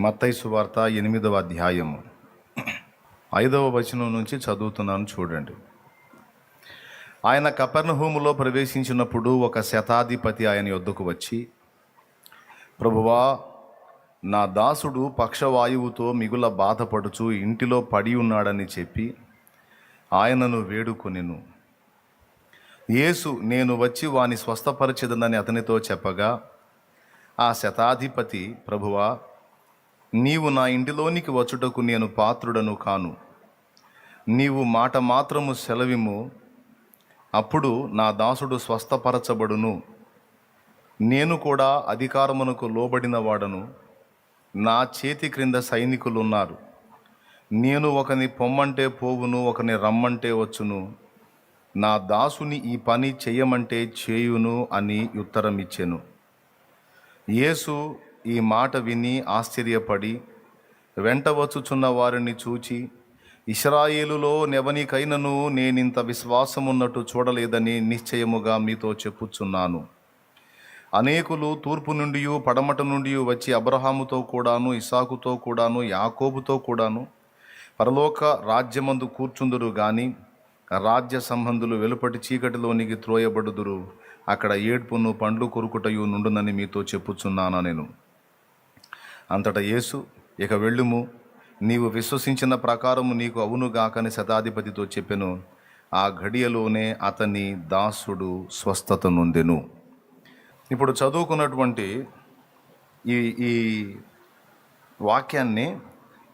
మత్తయి సువార్త 8వ అధ్యాయము 5వ వచనం నుంచి చదువుతున్నాను చూడండి. ఆయన కపెర్నహూములో ప్రవేశించినప్పుడు ఒక శతాధిపతి ఆయన యొద్దకు వచ్చి, ప్రభువా, నా దాసుడు పక్షవాయువుతో మిగుల బాధపడుచు ఇంటిలో పడి ఉన్నాడని చెప్పి ఆయనను వేడుకొనెను. యేసు, నేను వచ్చి వాని స్వస్థపరచెదనని అతనితో చెప్పగా, ఆ శతాధిపతి, ప్రభువా, నీవు నా ఇంటిలోనికి వచ్చుటకు నేను పాత్రుడను కాను. నీవు మాట మాత్రము సెలవిమ్ము, అప్పుడు నా దాసుడు స్వస్థపరచబడును. నేను కూడా అధికారమునకు లోబడిన వాడను. నా చేతి క్రింద సైనికులున్నారు. నేను ఒకని పొమ్మంటే పోవును, ఒకని రమ్మంటే వచ్చును. నా దాసుని ఈ పని చేయమంటే చేయును అని ఉత్తరం ఇచ్చెను. యేసు ఈ మాట విని ఆశ్చర్యపడి వెంట వచ్చుచున్న వారిని చూచి, ఇశ్రాయేలులో నెవనికైనను నేనింత విశ్వాసమున్నట్టు చూడలేదని నిశ్చయముగా మీతో చెప్పుచున్నాను. అనేకులు తూర్పు నుండి పడమట నుండి వచ్చి అబ్రహాముతో కూడాను, ఇసాకుతో కూడాను, యాకోబుతో కూడాను పరలోక రాజ్యమందు కూర్చుందురు గాని రాజ్య సంబంధులు వెలుపటి చీకటిలోనికి త్రోయబడుదురు. అక్కడ ఏడ్పును పండ్లు కొరుకుటయు నుండునని మీతో చెప్పుచున్నాను నేను. అంతటా యేసు, ఇక వెళ్ళుము, నీవు విశ్వసించిన ప్రకారము నీకు అవునుగాకని శతాధిపతితో చెప్పెను. ఆ ఘడియలోనే అతని దాసుడు స్వస్థత నొందెను. ఇప్పుడు చదువుకున్నటువంటి ఈ వాక్యాన్ని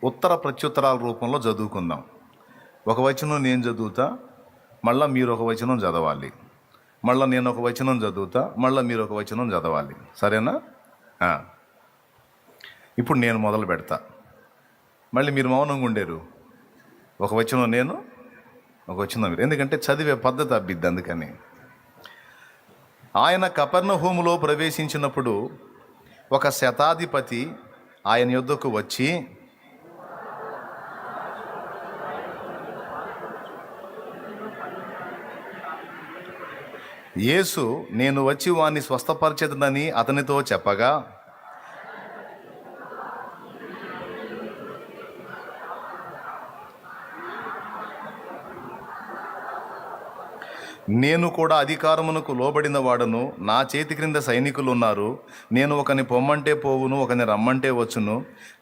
ఉత్తర ప్రత్యుత్తరాల రూపంలో చదువుకుందాం. ఒక వచనం నేను చదువుతా, మళ్ళీ మీరు ఒక వచనం చదవాలి. మళ్ళీ నేను ఒక వచనం చదువుతా, మళ్ళీ మీరు ఒక వచనం చదవాలి. సరేనా? ఇప్పుడు నేను మొదలు పెడతా, మళ్ళీ మీరు మౌనంగా ఉండేరు. ఒక వచనం నేను, ఒక వచనం మీరు, ఎందుకంటే చదివే పద్ధతి అబ్బిద్ది. అందుకని ఆయన కపెర్నహూములో ప్రవేశించినప్పుడు ఒక శతాధిపతి ఆయన యొద్దకు వచ్చి, యేసు, నేను వచ్చి వాణ్ణి స్వస్థపరచెదనని అతనితో చెప్పగా, నేను కూడా అధికారమునకు లోబడిన వాడను. నా చేతి క్రింద సైనికులు ఉన్నారు. నేను ఒకని పొమ్మంటే పోవును, ఒకని రమ్మంటే వచ్చును.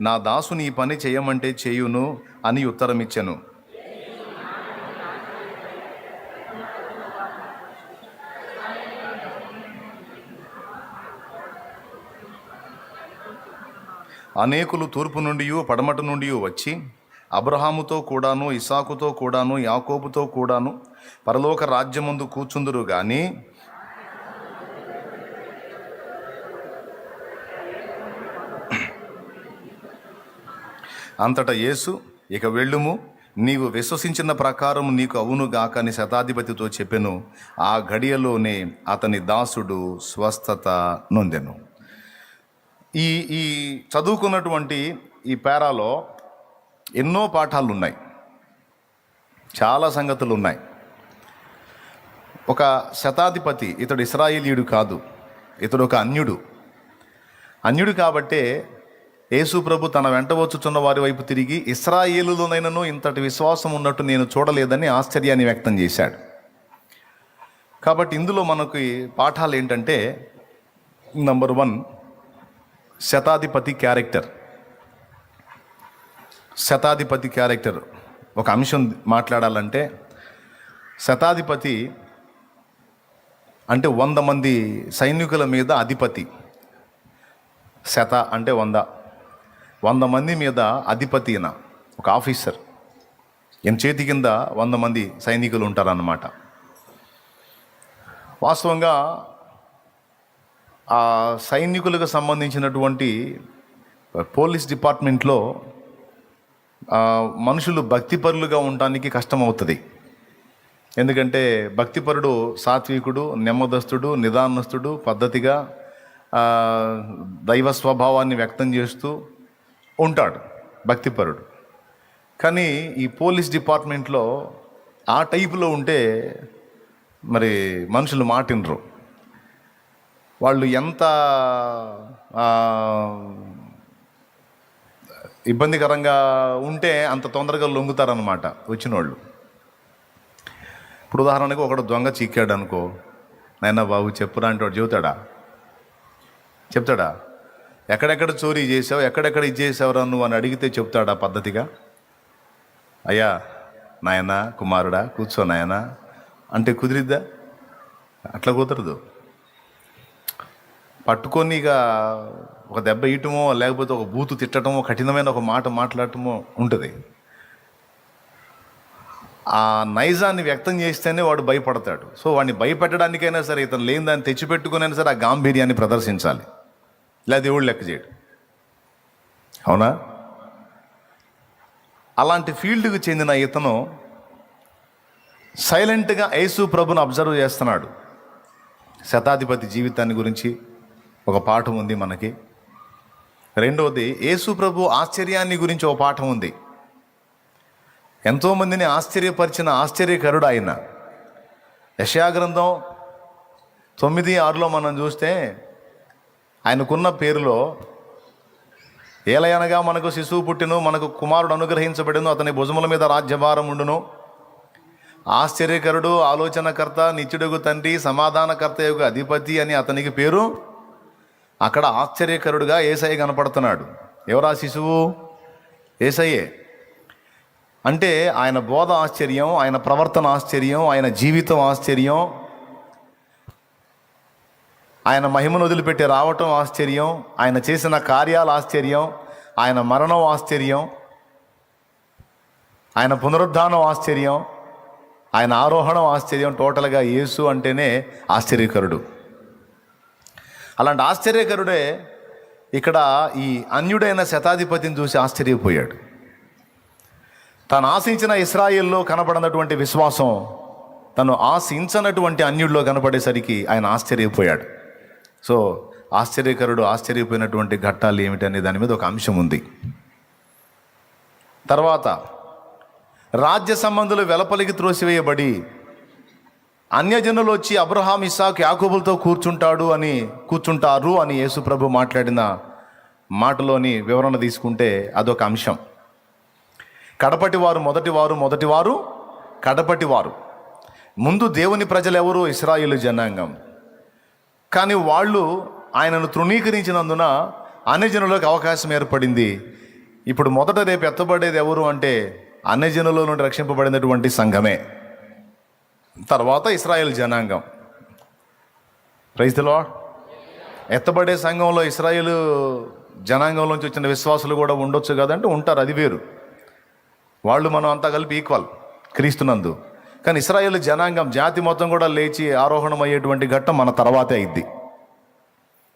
నా దాసుని ఈ పని చేయమంటే చేయును అని ఉత్తరం ఇచ్చెను. అనేకులు తూర్పు నుండి పడమట నుండి వచ్చి అబ్రహాముతో కూడాను, ఇసాకుతో కూడాను, యాకోబుతో కూడాను పరలోక రాజ్యమందు కూర్చుందురు గాని అంతటా యేసు, ఇక వెళ్ళుము, నీవు విశ్వసించిన ప్రకారం నీకు అవునుగాక అని శతాధిపతితో చెప్పెను. ఆ ఘడియలోనే అతని దాసుడు స్వస్థత నొందెను. ఈ చదువుకున్నటువంటి ఈ పేరాలో ఎన్నో పాఠాలు ఉన్నాయి, చాలా సంగతులు ఉన్నాయి. ఒక శతాధిపతి, ఇతడు ఇశ్రాయేలీయుడు కాదు, ఇతడు ఒక అన్యుడు కాబట్టే యేసు ప్రభు తన వెంట వచ్చుచున్న వారి వైపు తిరిగి, ఇశ్రాయేలులోనైనను ఇంతటి విశ్వాసం ఉన్నట్టు నేను చూడలేదని ఆశ్చర్యాన్ని వ్యక్తం చేశాడు. కాబట్టి ఇందులో మనకి పాఠాలు ఏంటంటే, నంబర్ 1, శతాధిపతి క్యారెక్టర్. ఒక అంశం మాట్లాడాలంటే, శతాధిపతి అంటే 100 మంది సైనికుల మీద అధిపతి. శత అంటే 100 మంది మీద అధిపతి అయిన ఒక ఆఫీసర్. ఈయన చేతి కింద 100 మంది సైనికులు ఉంటారన్నమాట. వాస్తవంగా ఆ సైనికులకు సంబంధించినటువంటి పోలీస్ డిపార్ట్మెంట్లో మనుషులు భక్తిపరులుగా ఉండడానికి కష్టమవుతుంది. ఎందుకంటే భక్తిపరుడు సాత్వికుడు, నెమ్మదస్తుడు, నిదానస్తుడు, పద్ధతిగా దైవ స్వభావాన్ని వ్యక్తం చేస్తూ ఉంటాడు భక్తిపరుడు. కానీ ఈ పోలీస్ డిపార్ట్మెంట్లో ఆ టైపులో ఉంటే మరి మనుషులు మాటినరు. వాళ్ళు ఎంత ఇబ్బందికరంగా ఉంటే అంత తొందరగా లొంగుతారనమాట వచ్చిన వాళ్ళు. ఇప్పుడు ఉదాహరణకు ఒకడు దొంగ చిక్కాడు అనుకో, నాయనా బాబు చెప్పురా అంటే వాడు చెప్తాడా? ఎక్కడెక్కడ చోరీ చేసావు, ఎక్కడెక్కడ ఇది చేసావురా నువ్వు అని అడిగితే చెప్తాడా పద్ధతిగా? అయ్యా నాయనా కుమారుడా కూర్చో నాయనా అంటే కుదిరిద్దా? అట్లా కుదరదు. పట్టుకొని ఇక ఒక దెబ్బ ఇయటమో లేకపోతే ఒక బూతు తిట్టడమో కఠినమైన ఒక మాట మాట్లాడటమో ఉంటుంది. ఆ నైజాన్ని వ్యక్తం చేస్తేనే వాడు భయపడతాడు. సో వాడిని భయపెట్టడానికైనా సరే ఇతను లేని దాన్ని తెచ్చిపెట్టుకునైనా సరే ఆ గాంభీర్యాన్ని ప్రదర్శించాలి, లేదా దేవుడు లెక్క చేయడు. అవునా? అలాంటి ఫీల్డ్కి చెందిన ఇతను సైలెంట్గా యేసు ప్రభుని అబ్జర్వ్ చేస్తున్నాడు. శతాధిపతి జీవితాన్ని గురించి ఒక పాఠం ఉంది మనకి. రెండవది యేసు ప్రభు ఆశ్చర్యాన్ని గురించి ఒక పాఠం ఉంది. ఎంతోమందిని ఆశ్చర్యపరిచిన ఆశ్చర్యకరుడు ఆయన. యెషయా గ్రంథం 9:6 మనం చూస్తే ఆయనకున్న పేరులో ఏలయనగా మనకు శిశువు పుట్టెను, మనకు కుమారుడు అనుగ్రహించబడెను, అతని భుజముల మీద రాజ్యభారం ఉండును, ఆశ్చర్యకరుడు, ఆలోచనకర్త, నిత్యుడగు తండ్రి, సమాధానకర్త యొక్క అధిపతి అని అతనికి పేరు. అక్కడ ఆశ్చర్యకరుడుగా యేసయ్య కనపడుతున్నాడు. ఎవరా శిశువు? యేసయ్యే. అంటే ఆయన బోధ ఆశ్చర్యం, ఆయన ప్రవర్తన ఆశ్చర్యం, ఆయన జీవితం ఆశ్చర్యం, ఆయన మహిమను వదిలిపెట్టి రావటం ఆశ్చర్యం, ఆయన చేసిన కార్యాలు ఆశ్చర్యం, ఆయన మరణం ఆశ్చర్యం, ఆయన పునరుద్ధానం ఆశ్చర్యం, ఆయన ఆరోహణం ఆశ్చర్యం. టోటల్గా యేసు అంటేనే ఆశ్చర్యకరుడు. అలాంటి ఆశ్చర్యకరుడే ఇక్కడ ఈ అన్యుడైన శతాధిపతిని చూసి ఆశ్చర్యపోయాడు. తను ఆశించిన ఇశ్రాయేల్లో కనపడినటువంటి విశ్వాసం తను ఆశించనటువంటి అన్యుడిలో కనపడేసరికి ఆయన ఆశ్చర్యపోయాడు. సో ఆశ్చర్యకరుడు ఆశ్చర్యపోయినటువంటి ఘట్టాలు ఏమిటనే దాని మీద ఒక అంశం ఉంది. తర్వాత రాజ్య సంబంధులు వెలపలికి త్రోసివేయబడి అన్యజనులు వచ్చి అబ్రహాం, ఇస్సాకు, యాకోబులతో కూర్చుంటారు అని యేసు ప్రభు మాట్లాడిన మాటలోని వివరణ తీసుకుంటే అదొక అంశం. కడపటివారు మొదటివారు కడపటివారు. ముందు దేవుని ప్రజలు ఎవరు? ఇశ్రాయేలు జనాంగం. కానీ వాళ్ళు ఆయనను తృణీకరించినందున అన్యజనులకు అవకాశం ఏర్పడింది. ఇప్పుడు మొదట రేపు ఎత్తబడేది ఎవరు అంటే అన్యజనుల నుండి రక్షింపబడినటువంటి సంఘమే, తర్వాత ఇశ్రాయేల్ జనాంగం. Praise the lord. ఎత్తబడే సంఘంలో ఇశ్రాయేలు జనాంగంలోంచి వచ్చిన విశ్వాసులు కూడా ఉండొచ్చు కదంటే ఉంటారు, అది వేరు. వాళ్ళు మనం అంతా కలిపి ఈక్వల్ క్రీస్తునందు. కానీ ఇశ్రాయేలు జనాంగం జాతి మొత్తం కూడా లేచి ఆరోహణం అయ్యేటువంటి ఘట్టం మన తర్వాతే అయింది.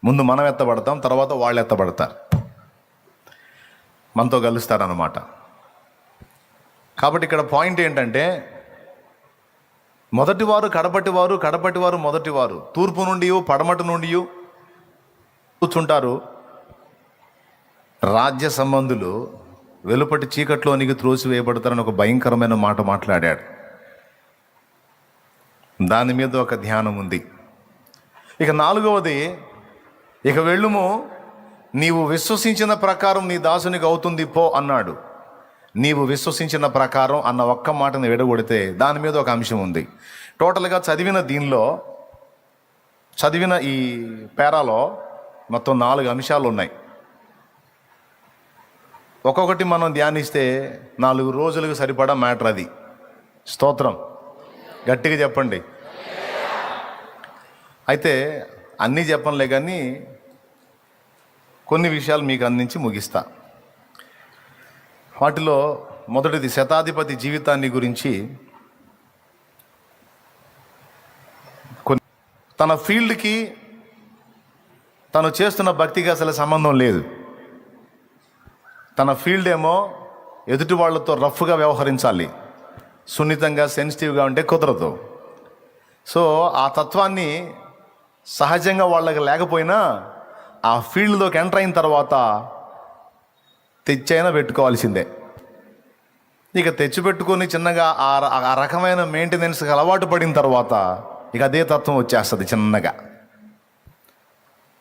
ముందు మనం ఎత్తబడతాం, తర్వాత వాళ్ళు ఎత్తబడతారు, మనతో కలుస్తారన్నమాట. కాబట్టి ఇక్కడ పాయింట్ ఏంటంటే మొదటివారు కడపటివారు మొదటివారు. తూర్పు నుండి పడమటి నుండి కూర్చుంటారు. రాజ్య సంబంధులు వెలుపటి చీకట్లోనికి త్రోసివేయబడతారని ఒక భయంకరమైన మాట మాట్లాడాడు. దాని మీద ఒక ధ్యానం ఉంది. ఇక 4వది, ఇక వెళ్ళుము, నీవు విశ్వసించిన ప్రకారం నీ దాసునికి అవుతుంది పో అన్నాడు. నీవు విశ్వసించిన ప్రకారం అన్న ఒక్క మాటను విడగొడితే దాని మీద ఒక అంశం ఉంది. టోటల్గా చదివిన ఈ పేరాలో మొత్తం 4 అంశాలు ఉన్నాయి. ఒక్కొక్కటి మనం ధ్యానిస్తే 4 రోజులకు సరిపడా మ్యాటర్ అది. స్తోత్రం, గట్టిగా చెప్పండి. అయితే అన్నీ చెప్పనులే కానీ కొన్ని విషయాలు మీకు అందించి ముగిస్తా. వాటిలో మొదటిది శతాధిపతి జీవితాన్ని గురించి. తన ఫీల్డ్కి తను చేస్తున్న భక్తికి అసలు సంబంధం లేదు. తన ఫీల్డ్ ఏమో ఎదుటి వాళ్ళతో రఫ్గా వ్యవహరించాలి, సున్నితంగా సెన్సిటివ్గా ఉంటే కుదరదు. సో ఆ తత్వాన్ని సహజంగా వాళ్ళకి లేకపోయినా ఆ ఫీల్డ్లోకి ఎంటర్ అయిన తర్వాత తెచ్చైనా పెట్టుకోవాల్సిందే. ఇక తెచ్చిపెట్టుకొని చిన్నగా ఆ రకమైన మెయింటెనెన్స్కి అలవాటు పడిన తర్వాత ఇక అదే తత్వం వచ్చేస్తుంది చిన్నగా.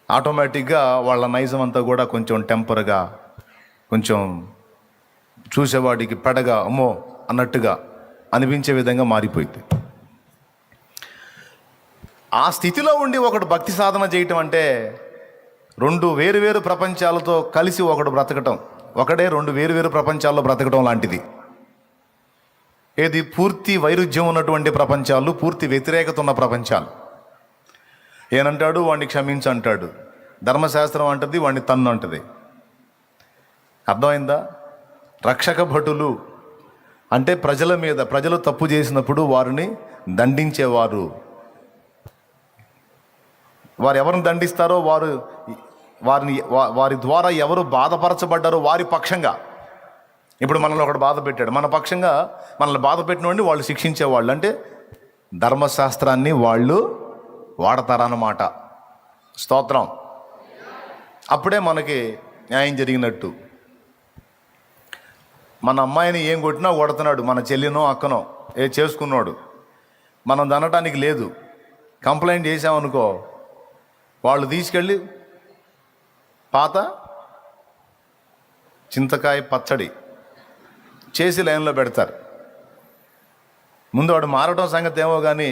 ఆటోమేటిక్గా వాళ్ళ నైజం అంతా కూడా కొంచెం టెంపర్గా, కొంచెం చూసేవాడికి పెడగా అమ్మో అన్నట్టుగా అనిపించే విధంగా మారిపోయింది. ఆ స్థితిలో ఉండి ఒకడు భక్తి సాధన చేయటం అంటే రెండు వేరువేరు ప్రపంచాలతో కలిసి ఒకడు బ్రతకటం, ఒకడే రెండు వేరువేరు ప్రపంచాల్లో బ్రతకటం లాంటిది. ఏది పూర్తి వైరుధ్యం ఉన్నటువంటి ప్రపంచాలు, పూర్తి వ్యతిరేకత ఉన్న ప్రపంచాలు. ఏనంటాడు వాడిని క్షమించు అంటాడు, ధర్మశాస్త్రం అంటది వాడిని తన్ను అంటది. అర్థమైందా? రక్షక భటులు అంటే ప్రజల మీద, ప్రజలు తప్పు చేసినప్పుడు వారిని దండించేవారు. వారు ఎవరిని దండిస్తారో వారి ద్వారా ఎవరు బాధపరచబడ్డారో వారి పక్షంగా. ఇప్పుడు మనల్ని ఒకడు బాధ పెట్టాడు, మన పక్షంగా మనల్ని బాధ పెట్టిన వాడిని వాళ్ళు శిక్షించేవాళ్ళు. అంటే ధర్మశాస్త్రాన్ని వాళ్ళు వాడతారన్నమాట. స్తోత్రం. అప్పుడే మనకి న్యాయం జరిగినట్టు. మన అమ్మాయిని ఏం కొట్టినా కొడుతున్నాడు, మన చెల్లినో అక్కనో చేసుకున్నాడు, మనం దనటానికి లేదు. కంప్లైంట్ చేసామనుకో, వాళ్ళు తీసుకెళ్ళి పాత చింతకాయ పచ్చడి చేసి లైన్లో పెడతారు. ముందు వాడు మారటం సంగతి ఏమో కానీ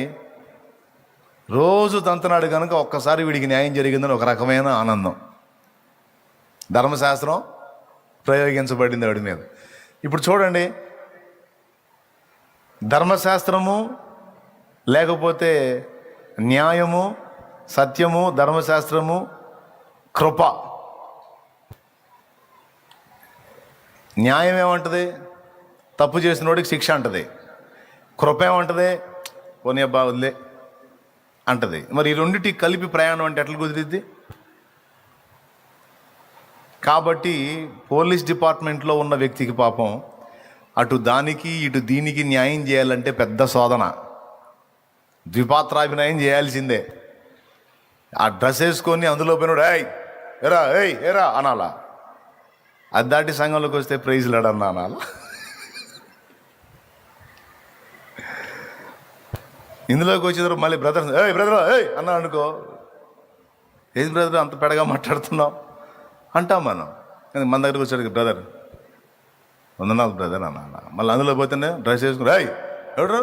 రోజు తంతనాడు కనుక ఒక్కసారి వీడికి న్యాయం జరిగిందని ఒక రకమైన ఆనందం. ధర్మశాస్త్రం ప్రయోగించబడింది వాడి మీద. ఇప్పుడు చూడండి, ధర్మశాస్త్రము లేకపోతే న్యాయము, సత్యము, ధర్మశాస్త్రము, కృప. న్యాయం ఏమంటది? తప్పు చేసినోడికి శిక్ష అంటది. కృప ఏమంటది? పోనీ అబ్బా వదిలే అంటది. మరి ఈ రెండింటికి కలిపి ప్రయాణం అంటే ఎట్లా కుదిరిద్ది? కాబట్టి పోలీస్ డిపార్ట్మెంట్లో ఉన్న వ్యక్తికి పాపం అటు దానికి ఇటు దీనికి న్యాయం చేయాలంటే పెద్ద శోధన. ద్విపాత్రాభినయం చేయాల్సిందే. ఆ డ్రెస్ వేసుకొని అందులో పోయినాడు ఏరా అనాలా. అది దాటి సంఘంలోకి వస్తే ప్రైజ్ లేడన్నా అనాలా. ఇందులోకి వచ్చేదారు మళ్ళీ బ్రదర్ అన్నా అనుకో, ఏది బ్రదర్ అంత పెడగా మాట్లాడుతున్నావు అంటాం మనం. మన దగ్గరకు వచ్చాడు, బ్రదర్ వందనాలు బ్రదర్ అన్నా. మళ్ళీ అందులో పోతేనే డ్రెస్ వేసుకుని ఎవడు.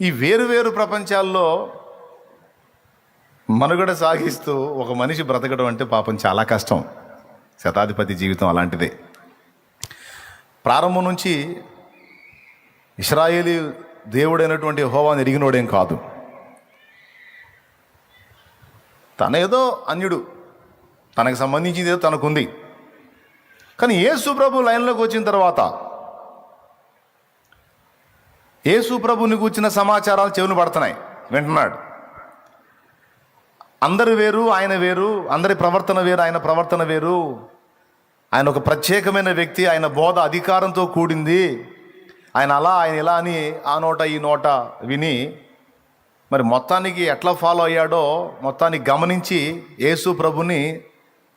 ఈ వేరు ప్రపంచాల్లో మనుగడ సాగిస్తూ ఒక మనిషి బ్రతకడం అంటే పాపం చాలా కష్టం. శతాధిపతి జీవితం అలాంటిదే. ప్రారంభం నుంచి ఇశ్రాయేలీ దేవుడైనటువంటి యెహోవాను ఎరిగినోడేం కాదు. తన ఏదో అన్యుడు, తనకు సంబంధించింది ఏదో తనకుంది. కానీ యేసు ప్రభు లైన్లోకి వచ్చిన తర్వాత యేసు ప్రభుని కూర్చిన సమాచారాలు చెవులు పడుతున్నాయి, వింటున్నాడు. అందరు వేరు, ఆయన వేరు. అందరి ప్రవర్తన వేరు, ఆయన ప్రవర్తన వేరు. ఆయన ఒక ప్రత్యేకమైన వ్యక్తి. ఆయన బోధ అధికారంతో కూడింది. ఆయన అలా, ఆయన ఇలా అని ఆ నోట ఈ నోట విని మరి మొత్తానికి ఎట్లా ఫాలో అయ్యాడో మొత్తానికి గమనించి యేసు ప్రభుని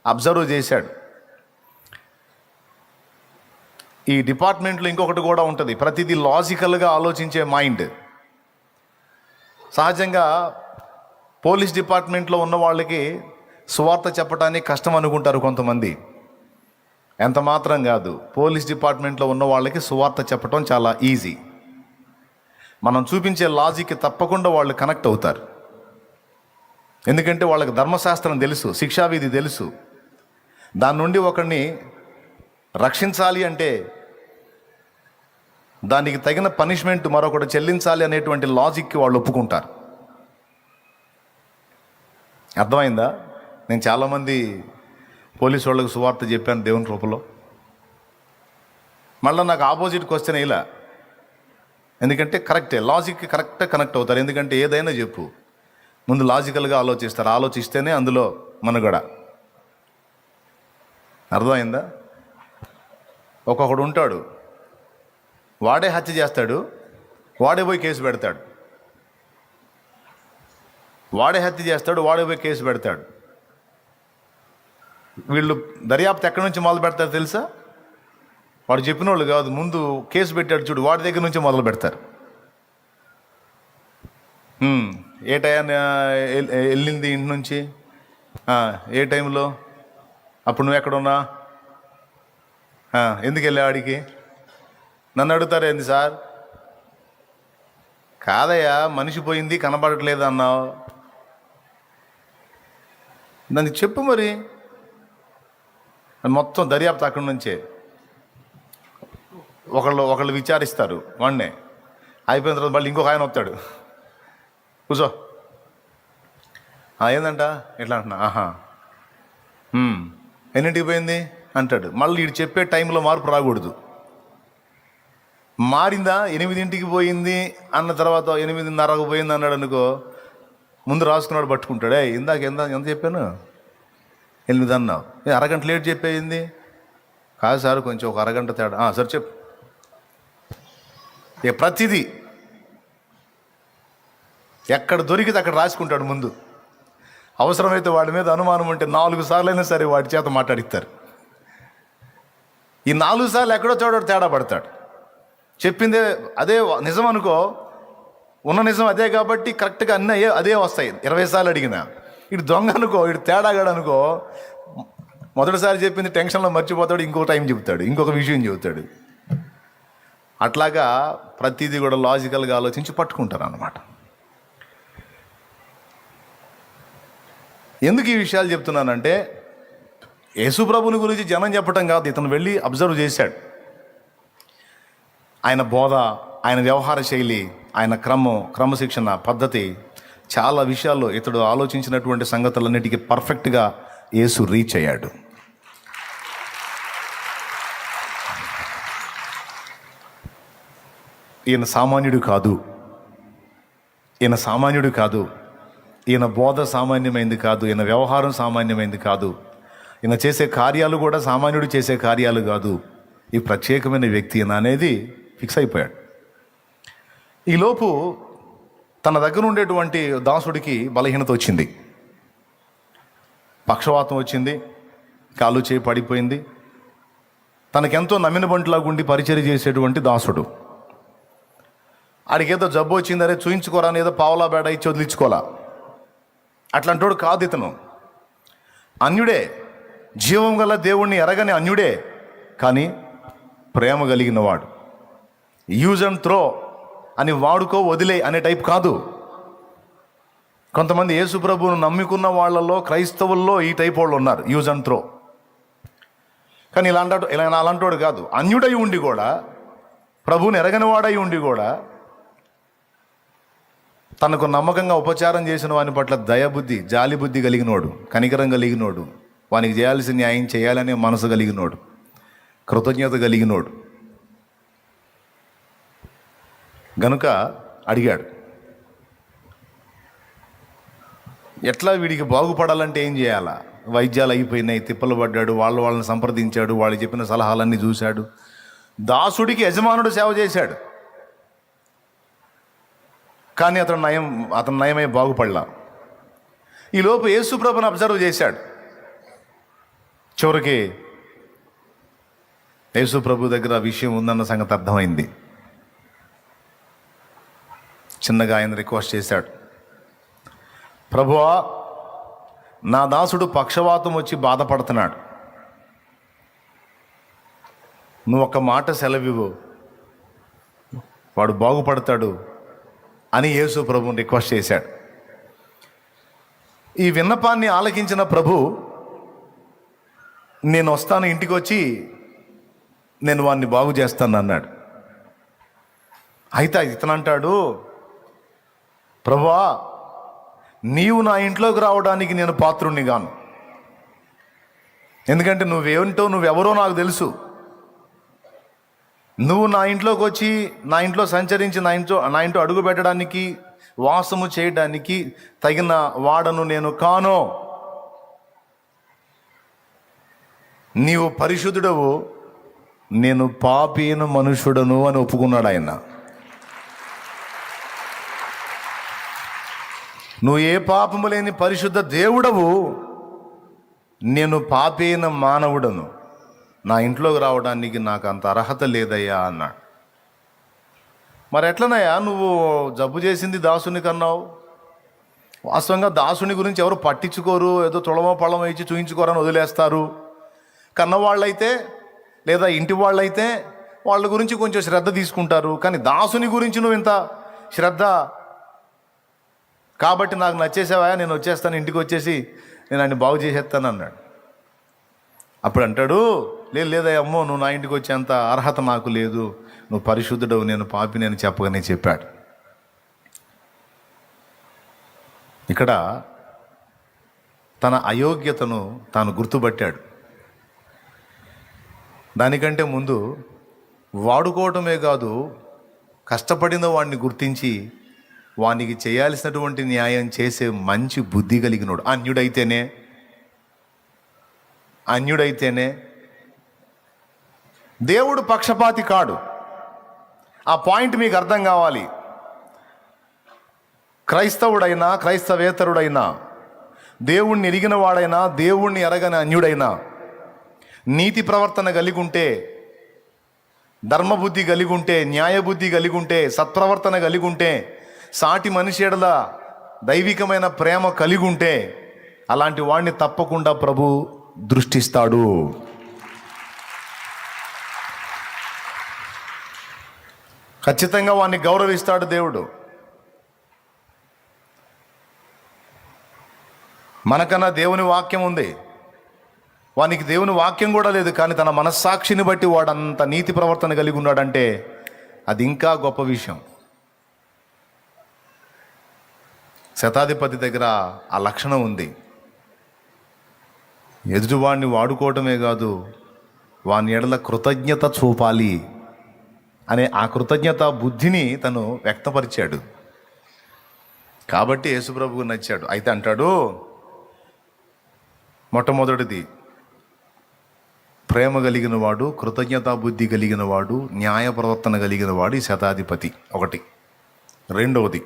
అబ్జర్వ్ చేశాడు. ఈ డిపార్ట్మెంట్లో ఇంకొకటి కూడా ఉంటుంది, ప్రతిదీ లాజికల్గా ఆలోచించే మైండ్. సహజంగా పోలీస్ డిపార్ట్మెంట్లో ఉన్న వాళ్ళకి సువార్త చెప్పడానికి కష్టం అనుకుంటారు కొంతమంది. ఎంత మాత్రం కాదు, పోలీస్ డిపార్ట్మెంట్లో ఉన్న వాళ్ళకి సువార్త చెప్పడం చాలా ఈజీ. మనం చూపించే లాజిక్కి తప్పకుండా వాళ్ళు కనెక్ట్ అవుతారు. ఎందుకంటే వాళ్ళకి ధర్మశాస్త్రం తెలుసు, శిక్షావిధి తెలుసు. దాని నుండి ఒకరిని రక్షించాలి అంటే దానికి తగిన పనిష్మెంట్ మరొకటి చెల్లించాలి అనేటువంటి లాజిక్కి వాళ్ళు ఒప్పుకుంటారు. అర్థమైందా? నేను చాలామంది పోలీసు వాళ్ళకు సువార్త చెప్పాను దేవుని రూపంలో. మళ్ళీ నాకు ఆపోజిట్ క్వశ్చన్ ఇలా, ఎందుకంటే కరెక్టే, లాజిక్కి కరెక్ట్గా కనెక్ట్ అవుతారు. ఎందుకంటే ఏదైనా చెప్పు ముందు లాజికల్గా ఆలోచిస్తారు, ఆలోచిస్తేనే అందులో మనుగడ. అర్థమైందా? ఒక్కొక్కడు ఉంటాడు, వాడే హత్య చేస్తాడు, వాడే పోయి కేసు పెడతాడు. వాడే హత్య చేస్తాడు, వాడే పోయి కేసు పెడతాడు. వీళ్ళు దర్యాప్తు ఎక్కడి నుంచి మొదలు పెడతారు తెలుసా? వాడు చెప్పిన వాళ్ళు కాదు, ముందు కేసు పెట్టాడు చూడు, వాడి దగ్గర నుంచి మొదలు పెడతారు. ఏ టైం వెళ్ళింది ఇంటి నుంచి, ఏ టైంలో, అప్పుడు నువ్వు ఎక్కడున్నా, ఎందుకు వెళ్ళా ఆడికి? నన్ను అడుగుతారు ఏంది సార్? కాదయ్యా, మనిషి పోయింది కనబడట్లేదు అన్నావు, దానికి చెప్పు మరి. మొత్తం దర్యాప్తు అక్కడి నుంచే ఒకళ్ళు విచారిస్తారు వాడినే. అయిపోయిన తర్వాత మళ్ళీ ఇంకొక ఆయన వస్తాడు, కూర్చో, ఏందంట ఎట్లా అంటున్నా, ఎన్నింటికి పోయింది అంటాడు. మళ్ళీ వీడు చెప్పే టైంలో మార్పు రాకూడదు. మారిందా 8ంటికి పోయింది అన్న తర్వాత 8:30కు పోయింది అన్నాడు అనుకో, ముందు రాసుకున్నాడు పట్టుకుంటాడే, ఇందాక ఎంత చెప్పాను, 8 అన్నావు, అరగంట లేట్ చెప్పేయింది. కాదు సార్, కొంచెం ఒక అరగంట తేడా. సార్ చెప్పు. ప్రతిదీ ఎక్కడ దొరికితే అక్కడ రాసుకుంటాడు ముందు. అవసరమైతే వాడి మీద అనుమానం ఉంటే 4 సార్లైనా సరే వాడి చేత మాట్లాడిస్తారు. ఈ 4 సార్లు ఎక్కడో చోట తేడా పడతాడు. చెప్పిందే అదే నిజం అనుకో, ఉన్న నిజం అదే కాబట్టి కరెక్ట్గా అన్నీ అదే వస్తాయి. 20 సార్లు అడిగినా. ఇటు దొంగ అనుకో, ఇటు తేడాగాడు అనుకో, మొదటిసారి చెప్పింది టెన్షన్లో మర్చిపోతాడు, ఇంకో టైం చెబుతాడు, ఇంకొక విషయం చెబుతాడు. అట్లాగా ప్రతిదీ కూడా లాజికల్గా ఆలోచించి పట్టుకుంటారు అన్నమాట. ఎందుకు ఈ విషయాలు చెప్తున్నానంటే, యేసుప్రభుని గురించి జనం చెప్పటం కాదు, ఇతను వెళ్ళి అబ్జర్వ్ చేశాడు. ఆయన బోధ, ఆయన వ్యవహార శైలి, ఆయన క్రమశిక్షణ పద్ధతి, చాలా విషయాల్లో ఇతడు ఆలోచించినటువంటి సంగతులన్నిటికీ పర్ఫెక్ట్గా యేసు రీచ్ అయ్యాడు. ఈయన సామాన్యుడు కాదు, ఈయన బోధ సామాన్యమైంది కాదు, ఈయన వ్యవహారం సామాన్యమైంది కాదు, ఈయన చేసే కార్యాలు కూడా సామాన్యుడు చేసే కార్యాలు కాదు. ఈ ప్రత్యేకమైన వ్యక్తి ఈయన అనేది ఫిక్స్ అయిపోయాడు. ఈలోపు తన దగ్గర ఉండేటువంటి దాసుడికి బలహీనత వచ్చింది, పక్షవాతం వచ్చింది, కాలు చేయి పడిపోయింది. తనకెంతో నమ్మిన బంటిలాగా ఉండి పరిచర్య చేసేటువంటి దాసుడు, ఆడికేదో జబ్బు వచ్చింది, అరే చూయించుకోరా అని ఏదో పావలా బేడ ఇచ్చి వదిలించుకోవాలా, అట్లాంటోడు కాదు ఇతను. అన్యుడే, జీవం గల దేవుణ్ణి ఎరగని అన్యుడే, కానీ ప్రేమ కలిగిన వాడు. యూజ్ అండ్ త్రో అని వాడుకో వదిలే అనే టైప్ కాదు. కొంతమంది యేసు ప్రభువును నమ్ముకున్న వాళ్ళలో, క్రైస్తవుల్లో ఈ టైప్ వాళ్ళు ఉన్నారు, యూజ్ అండ్ త్రో. కానీ ఇలా అలాంటోడు కాదు. అన్యుడై ఉండి కూడా, ప్రభువుని ఎరగని వాడై ఉండి కూడా, తనకు నమ్మకంగా ఉపచారం చేసిన వాని పట్ల దయబుద్ధి, జాలిబుద్ధి కలిగినోడు, కనికరం కలిగినోడు, వానికి చేయాల్సిన న్యాయం చేయాలనే మనసు కలిగినోడు, కృతజ్ఞత కలిగినోడు గనుక అడిగాడు, ఎట్లా వీడికి బాగుపడాలంటే ఏం చేయాలా? వైద్యాలు అయిపోయినాయి, తిప్పలు పడ్డాడు, వాళ్ళని సంప్రదించాడు, వాళ్ళు చెప్పిన సలహాలన్నీ చూశాడు. దాసుడికి యజమానుడు సేవ చేశాడు, కానీ అతను నయమై బాగుపడలా. ఈలోపు యేసుప్రభుని అబ్జర్వ్ చేశాడు. చివరికి యేసుప్రభు దగ్గర ఆ విషయం ఉందన్న సంగతి అర్థమైంది. చిన్నగా ఆయన రిక్వెస్ట్ చేశాడు, ప్రభువా, నా దాసుడు పక్షవాతం వచ్చి బాధపడుతున్నాడు, నువ్వు ఒక్క మాట సెలవివ్వు, వాడు బాగుపడతాడు అని యేసు ప్రభుని రిక్వెస్ట్ చేశాడు. ఈ విన్నపాన్ని ఆలకించిన ప్రభు, నేను వస్తాను, ఇంటికి వచ్చి నేను వాడిని బాగు చేస్తాను అన్నాడు. అయితే ఇతను అంటాడు, ప్రభువా, నీవు నా ఇంట్లోకి రావడానికి నేను పాత్రుణ్ణి గాను, ఎందుకంటే నువ్వెవరో నాకు తెలుసు. నువ్వు నా ఇంట్లోకి వచ్చి, నా ఇంట్లో సంచరించి, నా ఇంట్లో అడుగు పెట్టడానికి, వాసము చేయడానికి తగిన వాడను నేను కాను. నీవు పరిశుద్ధుడవు, నేను పాపిను మనుషుడను అని ఒప్పుకున్నాడు ఆయన. నువ్వు ఏ పాపము లేని పరిశుద్ధ దేవుడవు, నేను పాపైన మానవుడను, నా ఇంట్లోకి రావడానికి నాకు అంత అర్హత లేదయ్యా అన్నాడు. మరి ఎట్లనయ్యా, నువ్వు జబ్బు చేసింది దాసుని కన్నావు, వాస్తవంగా దాసుని గురించి ఎవరు పట్టించుకోరు, ఏదో తుళమో పళ్ళమో ఇచ్చి చూయించుకోరని వదిలేస్తారు. కన్నవాళ్ళైతే లేదా ఇంటి వాళ్ళైతే వాళ్ళ గురించి కొంచెం శ్రద్ధ తీసుకుంటారు. కానీ దాసుని గురించి నువ్వు ఇంత శ్రద్ధ, కాబట్టి నాకు నచ్చేసావా, నేను వచ్చేస్తాను, ఇంటికి వచ్చేసి నేను ఆయన బాగు చేసేస్తాను అన్నాడు. అప్పుడు అంటాడు, లేదయ్య అమ్మో, నువ్వు నా ఇంటికి వచ్చేంత అర్హత నాకు లేదు, నువ్వు పరిశుద్ధుడవు, నేను పాపిని అని చెప్పగానే చెప్పాడు. ఇక్కడ తన అయోగ్యతను తాను గుర్తుపట్టాడు. దానికంటే ముందు వాడుకోవటమే కాదు, కష్టపడిన వాడిని గుర్తించి వానికి చేయాల్సినటువంటి న్యాయం చేసే మంచి బుద్ధి కలిగినోడు. అన్యుడైతేనే దేవుడు పక్షపాతి కాడు. ఆ పాయింట్ మీకు అర్థం కావాలి. క్రైస్తవుడైనా క్రైస్తవేతరుడైనా, దేవుణ్ణి ఎరిగిన వాడైనా దేవుణ్ణి ఎరగని అన్యుడైనా, నీతి ప్రవర్తన కలిగి ఉంటే, ధర్మబుద్ధి కలిగి ఉంటే, న్యాయబుద్ధి కలిగి ఉంటే, సత్ప్రవర్తన కలిగి ఉంటే, సాటి మనిషి ఎడల దైవికమైన ప్రేమ కలిగి ఉంటే, అలాంటి వాడిని తప్పకుండా ప్రభు దృష్టిస్తాడు. ఖచ్చితంగా వాడిని గౌరవిస్తాడు దేవుడు. మనకన్నా దేవుని వాక్యం ఉంది, వానికి దేవుని వాక్యం కూడా లేదు, కానీ తన మనస్సాక్షిని బట్టి వాడంత నీతి ప్రవర్తన కలిగి ఉన్నాడంటే అది ఇంకా గొప్ప విషయం. శతాధిపతి దగ్గర ఆ లక్షణం ఉంది. ఎదుటివాడిని వాడుకోవటమే కాదు, వాని ఎడల కృతజ్ఞత చూపాలి అనే ఆ కృతజ్ఞత బుద్ధిని తను వ్యక్తపరిచాడు. కాబట్టి యేసుప్రభువు నచ్చాడు. అయితే అంటాడు, మొట్టమొదటిది ప్రేమ కలిగిన వాడు, కృతజ్ఞతా బుద్ధి కలిగిన వాడు, న్యాయ ప్రవర్తన కలిగిన వాడు ఈ శతాధిపతి. ఒకటి. రెండవది,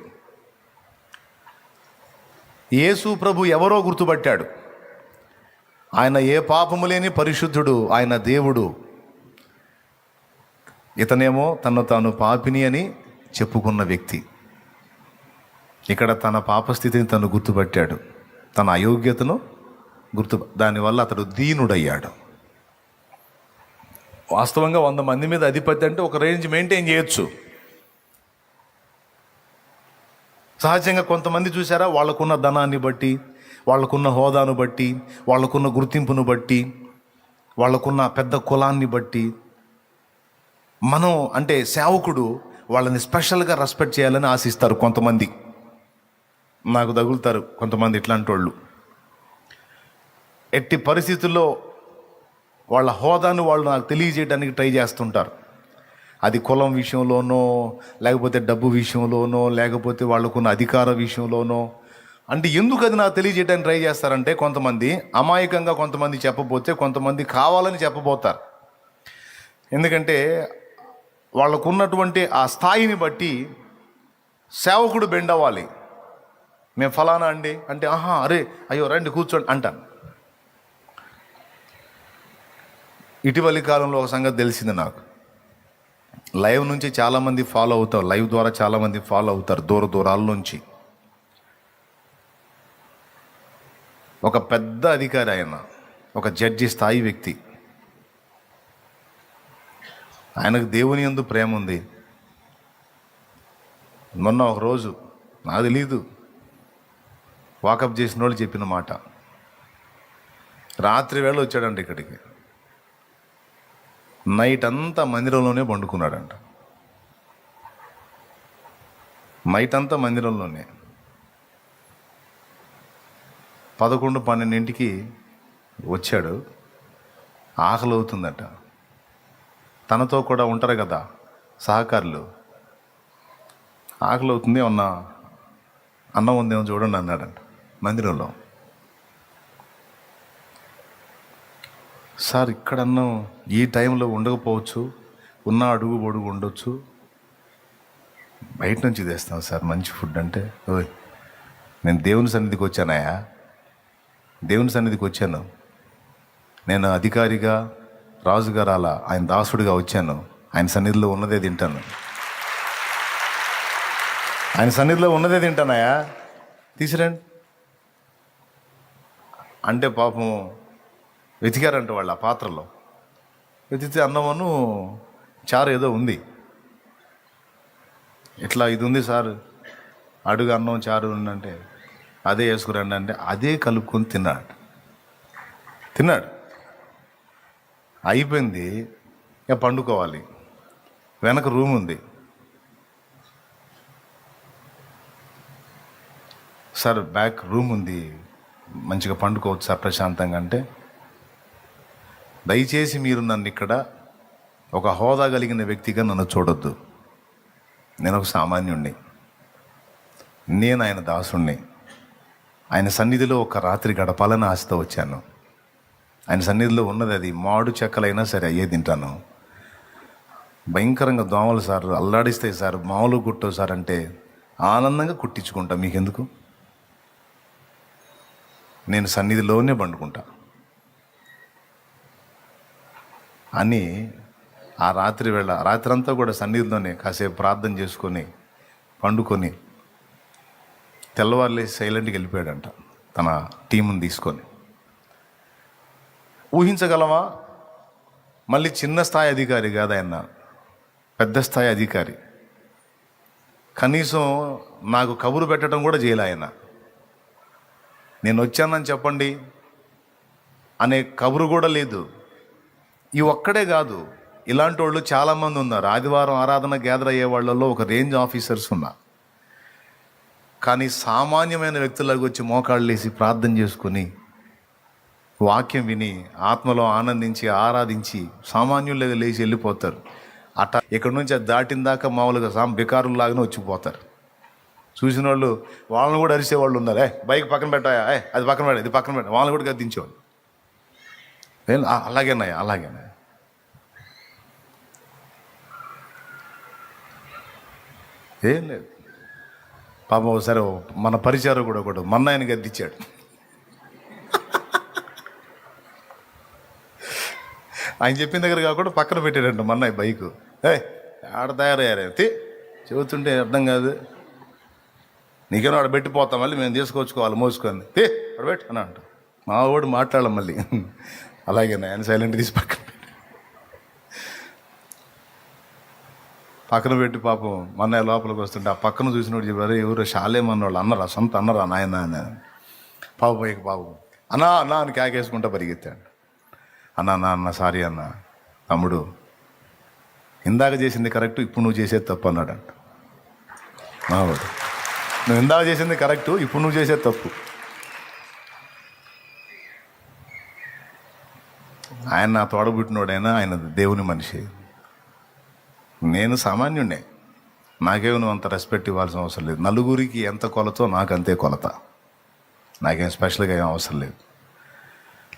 యేసు ప్రభు ఎవరో గుర్తుపట్టాడు. ఆయన ఏ పాపము లేని పరిశుద్ధుడు, ఆయన దేవుడు. ఇతనేమో తను తాను పాపిని అని చెప్పుకున్న వ్యక్తి. ఇక్కడ తన పాపస్థితిని తను గుర్తుపట్టాడు, తన అయోగ్యతను దానివల్ల అతడు దీనుడయ్యాడు. వాస్తవంగా 100 మంది మీద అధిపతి అంటే ఒక రేంజ్ మెయింటైన్ చేయొచ్చు. సహజంగా కొంతమంది చూసారా, వాళ్ళకున్న ధనాన్ని బట్టి, వాళ్ళకున్న హోదాను బట్టి, వాళ్ళకున్న గుర్తింపును బట్టి, వాళ్ళకున్న పెద్ద కులాన్ని బట్టి, మనం అంటే సేవకుడు వాళ్ళని స్పెషల్గా రెస్పెక్ట్ చేయాలని ఆశిస్తారు కొంతమంది. నాకు తగులుతారు కొంతమంది ఇట్లాంటి వాళ్ళు. ఎట్టి పరిస్థితుల్లో వాళ్ళ హోదాను వాళ్ళు నాకు తెలియజేయడానికి ట్రై చేస్తుంటారు. అది కులం విషయంలోనో, లేకపోతే డబ్బు విషయంలోనో, లేకపోతే వాళ్ళకున్న అధికార విషయంలోనో. అంటే ఎందుకు అది నాకు తెలియజేయడానికి ట్రై చేస్తారంటే, కొంతమంది అమాయకంగా కొంతమంది చెప్పబోతే, కొంతమంది కావాలని చెప్పబోతారు. ఎందుకంటే వాళ్ళకున్నటువంటి ఆ స్థాయిని బట్టి సేవకుడు బెండ్ అవ్వాలి. మేము ఫలానా అండి అంటే, అరే అయ్యో రండి కూర్చోండి అంటాను. ఇటీవలి కాలంలో ఒక సంగతి తెలిసింది నాకు. లైవ్ నుంచి చాలామంది ఫాలో అవుతారు, లైవ్ ద్వారా చాలామంది ఫాలో అవుతారు దూరాల నుంచి. ఒక పెద్ద అధికారి, ఆయన ఒక జడ్జి స్థాయి వ్యక్తి. ఆయనకు దేవుని యందు ప్రేమ ఉంది. మొన్న ఒకరోజు నాకు తెలీదు, వాకప్ చేసిన వాళ్ళు చెప్పిన మాట, రాత్రి వేళ వచ్చాడంట ఇక్కడికి. నైట్ అంతా మందిరంలోనే పండుకున్నాడంట. నైట్ అంతా మందిరంలోనే. 11-12 వచ్చాడు. ఆకలి అవుతుందట. తనతో కూడా ఉంటారు కదా సహకారులు. ఆకలి అవుతుంది, ఏమన్నా అన్నం ఉందేమో చూడండి అన్నాడంట మందిరంలో. సార్ ఇక్కడ అన్నం ఈ టైంలో ఉండకపోవచ్చు, ఉన్న అడుగు పొడుగు ఉండొచ్చు, బయట నుంచి తెస్తాం సార్ మంచి ఫుడ్ అంటే. ఓయ్, నేను దేవుని సన్నిధికి వచ్చానయా, దేవుని సన్నిధికి వచ్చాను. నేను అధికారిగా, రాజుగారు అలా ఆయన దాసుడిగా వచ్చాను. ఆయన సన్నిధిలో ఉన్నదే తింటాను, ఆయన సన్నిధిలో ఉన్నదే తింటానయా, తీసిరండి అంటే పాపం వెతికారంట వాళ్ళు ఆ పాత్రలో. వెతికితే అన్నమును చారు ఏదో ఉంది. ఇట్లా ఇది ఉంది సార్, అడుగు అన్నం చారు ఉందంటే అదే వేసుకురండి అంటే అదే కలుపుకొని తిన్నాడు. అయిపోయింది, ఇక పండుకోవాలి. వెనక రూమ్ ఉంది. సార్ బ్యాక్ రూమ్ ఉంది, మంచిగా పండుకోవచ్చు సార్ ప్రశాంతంగా అంటే, దయచేసి మీరు నన్ను ఇక్కడ ఒక హోదా కలిగిన వ్యక్తిగా నన్ను చూడొద్దు. నేను ఒక సామాన్యుణ్ణి, నేను ఆయన దాసుణ్ణి. ఆయన సన్నిధిలో ఒక రాత్రి గడపాలని ఆశతో వచ్చాను. ఆయన సన్నిధిలో ఉన్నది అది మాడు చెక్కలైనా సరే అయ్యే తింటాను. భయంకరంగా దోమలు సార్ అల్లాడిస్తాయి సార్, మామూలు కుట్టవు సార్ అంటే ఆనందంగా కుట్టించుకుంటా, మీకెందుకు, నేను సన్నిధిలోనే పండుకుంటా అని ఆ రాత్రంతా కూడా సన్నిధిలోనే కాసేపు ప్రార్థన చేసుకొని పండుకొని తెల్లవారులేసి సైలెంట్గా వెళ్ళిపోయాడంట తన టీముని తీసుకొని. ఊహించగలమా? మళ్ళీ చిన్న స్థాయి అధికారి కాదు ఆయన, పెద్ద స్థాయి అధికారి. కనీసం నాకు కబురు పెట్టడం కూడా చేయలే ఆయన. నేను వచ్చానని చెప్పండి అనే కబురు కూడా లేదు. ఈ ఒక్కడే కాదు, ఇలాంటి వాళ్ళు చాలామంది ఉన్నారు. ఆదివారం ఆరాధన గ్యాదర్ అయ్యే వాళ్ళలో ఒక రేంజ్ ఆఫీసర్స్ ఉన్నారు. కానీ సామాన్యమైన వ్యక్తులకు వచ్చి మోకాళ్ళు వేసి ప్రార్థన చేసుకుని వాక్యం విని ఆత్మలో ఆనందించి ఆరాధించి సామాన్యులుగా లేచి వెళ్ళిపోతారు. అట్లా ఇక్కడి నుంచి అది దాటిన దాకా మామూలుగా బికారుల్లాగానే వచ్చిపోతారు. చూసిన వాళ్ళు వాళ్ళని కూడా అరిసేవాళ్ళు ఉన్నారు. బైక్ పక్కన పెట్టాయా, అది పక్కన పెట్టా, ఇది పక్కన పెట్టా, వాళ్ళని కూడా గద్దించేవాళ్ళు. అలాగేనాయా ఏం లేదు. పాపం ఒకసారి మన పరిచారం కూడా మొన్న ఆయన గద్దించాడు. ఆయన చెప్పిన దగ్గర కాకుండా పక్కన పెట్టాడంట మొన్న బైకు. ఆడ తయారయ్యారే చెబుతుంటే అర్థం కాదు, నీకేమో ఆడ పెట్టిపోతాం, మళ్ళీ మేము తీసుకొచ్చుకోవాలి మోసుకొని ఆడ పెట్టు అని అంట. మా వాడు మాట్లాడాలి మళ్ళీ. అలాగే ఆయన సైలెంట్ తీసి పక్కన పెట్టి పాపం మొన్న లోపలికి వస్తుంటే ఆ పక్కన చూసినోడు చెప్పారు, ఎవరు షాలేమన్నోళ్ళు అన్నరా, సొంత అన్నరా నాయన అని. పాపం అన్నా అని కేకేసుకుంటా పరిగెత్తాడు. అన్న సారీ అన్న, తమ్ముడు ఇందాక చేసింది కరెక్టు, ఇప్పుడు నువ్వు చేసేది తప్పు అన్నాడంట. మావాడు, నువ్వు ఇందాక చేసింది కరెక్టు, ఇప్పుడు నువ్వు చేసేది తప్పు. ఆయన నా తోడబుట్టినోడైనా ఆయన దేవుని మనిషి, నేను సామాన్యుడే. నాకేమో నువ్వు అంత రెస్పెక్ట్ ఇవ్వాల్సిన అవసరం లేదు. నలుగురికి ఎంత కొలతో నాకు అంతే కొలత, నాకేం స్పెషల్గా ఏం అవసరం లేదు.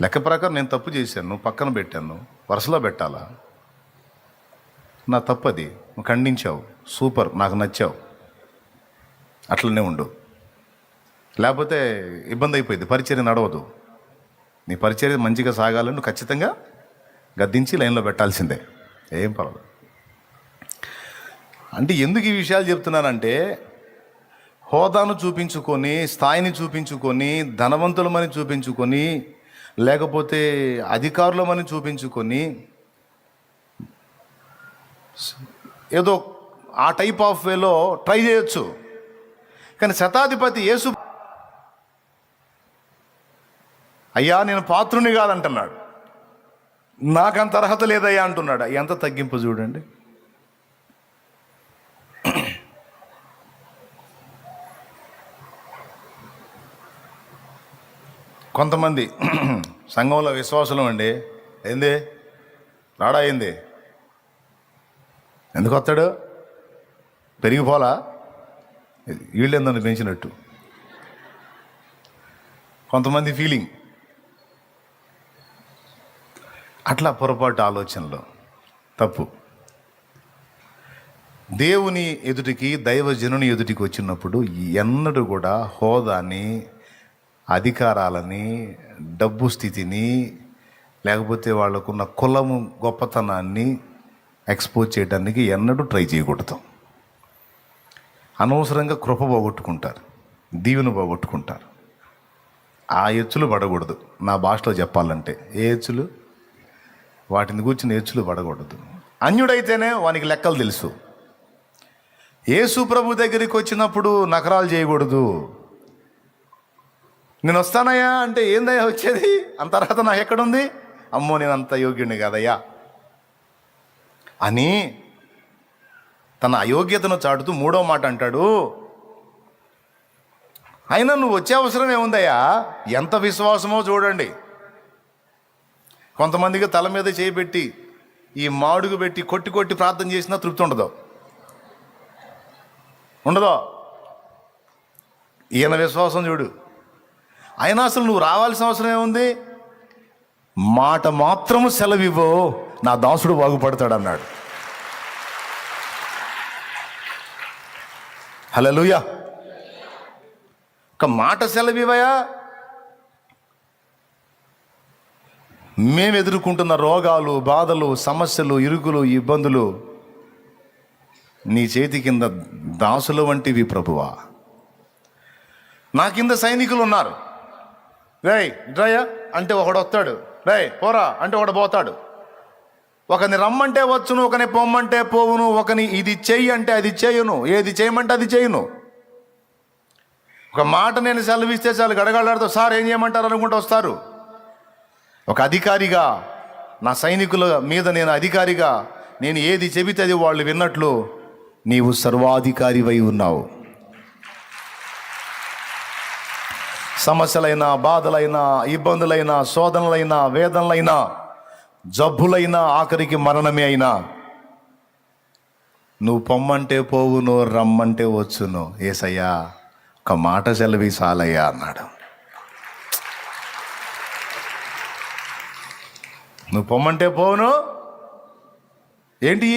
లెక్క ప్రకారం నేను తప్పు చేశాను, నువ్వు పక్కన పెట్టాను, వరుసలో పెట్టాలా? నా తప్పు అది, నువ్వు ఖండించావు, సూపర్, నాకు నచ్చావు, అట్లనే ఉండు. లేకపోతే ఇబ్బంది అయిపోయింది, పరిచర్య నడవదు. నీ పరిచర్య మంచిగా సాగాలని నువ్వు ఖచ్చితంగా గద్దించి లైన్లో పెట్టాల్సిందే, ఏం పర్వాలేదు. అంటే ఎందుకు ఈ విషయాలు చెప్తున్నానంటే, హోదాను చూపించుకొని, స్థాయిని చూపించుకొని, ధనవంతులమని చూపించుకొని, లేకపోతే అధికారులమని చూపించుకొని, ఏదో ఆ టైప్ ఆఫ్ వేలో ట్రై చేయొచ్చు. కానీ శతాధిపతి యేసు, అయ్యా నేను పాత్రుని కాదంటున్నాడు, నాకంత అర్హత లేదయ్యా అంటున్నాడు. ఎంత తగ్గింపు చూడండి. కొంతమంది సంఘంలో విశ్వాసులు అండి, ఏంది రాడా, ఏంది ఎందుకు వస్తాడు, పెరిగిపోలా, వీళ్ళేందని పెంచినట్టు కొంతమంది ఫీలింగ్. అట్లా పొరపాటు ఆలోచనలో తప్పు. దేవుని ఎదుటికి, దైవజనుని ఎదుటికి వచ్చినప్పుడు ఎన్నడూ కూడా హోదాని, అధికారాలని, డబ్బు స్థితిని, లేకపోతే వాళ్ళకున్న కులము గొప్పతనాన్ని ఎక్స్పోజ్ చేయడానికి ఎన్నడూ ట్రై చేయకూడదు. అనవసరంగా కృప పోగొట్టుకుంటారు, దీవెన పోగొట్టుకుంటారు. ఆ ఎచ్చులు పడకూడదు. నా భాషలో చెప్పాలంటే ఏ ఎచ్చులు, వాటిని గురించి నేర్చులు పడకూడదు. అన్యుడైతేనే వానికి లెక్కలు తెలుసు. యేసు ప్రభు దగ్గరికి వచ్చినప్పుడు నకరాలు చేయకూడదు. నేను వస్తానయ్యా అంటే ఏందయ్యా వచ్చేది, అంత అర్హత నాకు ఎక్కడుంది, అమ్మో నేను అంత యోగ్యుడిని కాదయ్యా అని తన అయోగ్యతను చాటుతూ మూడో మాట అంటాడు, అయినా నువ్వు వచ్చే అవసరం ఏముందయ్యా. ఎంత విశ్వాసమో చూడండి. కొంతమందికి తల మీద చేయబెట్టి ఈ మాడుగు పెట్టి కొట్టి కొట్టి ప్రార్థన చేసినా తృప్తి ఉండదో. ఈయన విశ్వాసం చూడు. అయినా అసలు నువ్వు రావాల్సిన అవసరం ఏముంది, మాట మాత్రము సెలవివ్వో నా దాసుడు బాగుపడతాడు అన్నాడు. హల్లెలూయా. ఒక మాట సెలవివయా. మేము ఎదుర్కొంటున్న రోగాలు, బాధలు, సమస్యలు, ఇరుకులు, ఇబ్బందులు నీ చేతి కింద దాసుల వంటివి ప్రభువా. నా కింద సైనికులు ఉన్నారు. రేయ్ డ్రయ్యా అంటే ఒకడు వస్తాడు, రేయ్ పోరా అంటే ఒకడు పోతాడు. ఒకని రమ్మంటే వచ్చును, ఒకని పొమ్మంటే పోవును, ఒకని ఇది చెయ్యి అంటే అది చేయను, ఏది చేయమంటే అది చేయను. ఒక మాట నేను సెలవిస్తే చాలు గడగడలాడుతూ సార్ ఏం చేయమంటారు అనుకుంటూ వస్తారు. ఒక అధికారిగా నా సైనికుల మీద నేను అధికారిగా నేను ఏది చెబితే అది వాళ్ళు విన్నట్లు నీవు సర్వాధికారివై ఉన్నావు. సమస్యలైనా, బాధలైనా, ఇబ్బందులైనా, శోధనలైనా, వేదనలైనా, జబ్బులైనా, ఆఖరికి మరణమే అయినా నువ్వు పొమ్మంటే పోవును, రమ్మంటే వచ్చును. యేసయ్యా ఒక మాట సెలవి సాలయ్యా అన్నాడు. నువ్వు పొమ్మంటే పోవును ఏంటి,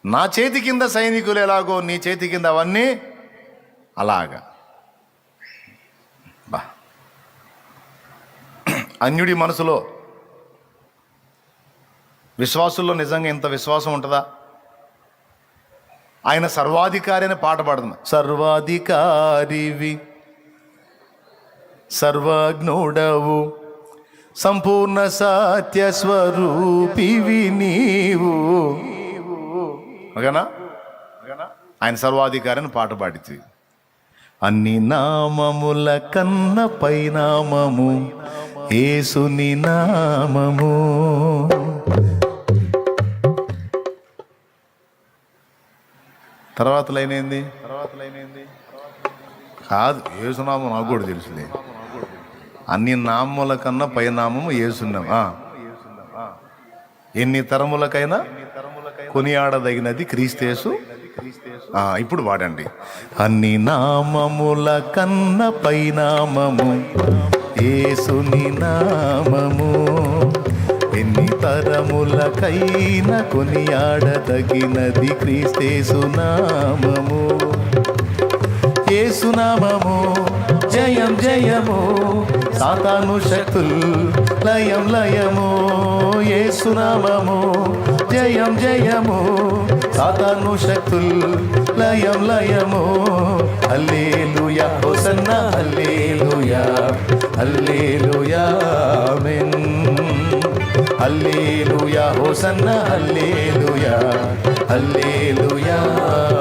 నా చేతి కింద సైనికులు ఎలాగో నీ చేతి కింద అవన్నీ అలాగా. బా అన్యుడి మనసులో, విశ్వాసుల్లో నిజంగా ఇంత విశ్వాసం ఉంటుందా? ఆయన సర్వాధికారి అని పాట పాడుతుంది. సర్వాధికారివి, సర్వజ్ఞుడవు, సంపూర్ణ సత్య స్వరూపివి నీవు. ఓకేనా? ఆయన సర్వాధికారి అని పాట పాడితే అన్ని నామముల కన్న పైనామము యేసుని నామము. తర్వాత లైన్ ఏంది? కాదు, యేసునామం నాకు కూడా తెలుసులే. అన్ని నామముల కన్నా పైనామము యేసునామ. ఎన్ని తరములకైనా కొనియాడదగినది క్రీస్తు. ఇప్పుడు వాడండి. అన్ని నామముల కన్న పైనామము యేసుని నామము, ఎన్ని తరములకైనా కొనియాడదగినది క్రీస్తు నామము. యేసునామము జయం జయము, సాతాను శక్తుల్ లయం లయము. యేసునామము జయం జయము, సాతాను శక్తుల్ లయం లయము. హల్లెలూయా హోసన్నా హల్లెలూయా, హల్లెలూయా ఆమేన్. హల్లెలూయా హోసన్నా హల్లెలూయా, హల్లెలూయా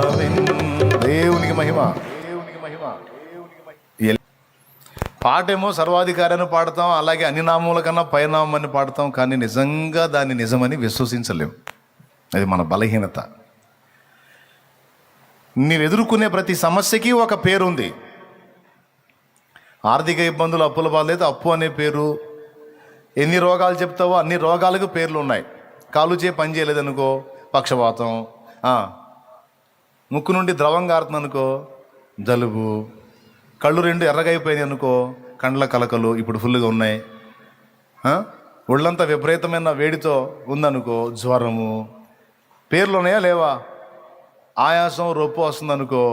ఆమేన్. దేవునికి మహిమ. పాటేమో సర్వాధికారాన్ని పాడతాం, అలాగే అన్ని నామముల కన్నా పైనామని పాడతాం, కానీ నిజంగా దాన్ని నిజమని విశ్వసించలేం. అది మన బలహీనత. నీవు ఎదుర్కొనే ప్రతి సమస్యకి ఒక పేరు ఉంది. ఆర్థిక ఇబ్బందులు, అప్పుల బాధలేదు, అప్పు అనే పేరు. ఎన్ని రోగాలు చెప్తావో అన్ని రోగాలకు పేర్లు ఉన్నాయి. కాలు చేయి పని చేయలేదనుకో పక్షవాతం, ముక్కు నుండి ద్రవం కారుతుంది అనుకో జలుబు, కళ్ళు రెండు ఎర్రగైపోయినాయి అనుకో కండ్ల కలకలు ఇప్పుడు ఫుల్గా ఉన్నాయి, ఒళ్ళంతా విపరీతమైన వేడితో ఉందనుకో జ్వరము. పేర్లు ఉన్నాయా లేవా? ఆయాసం, రొప్పు వస్తుందనుకో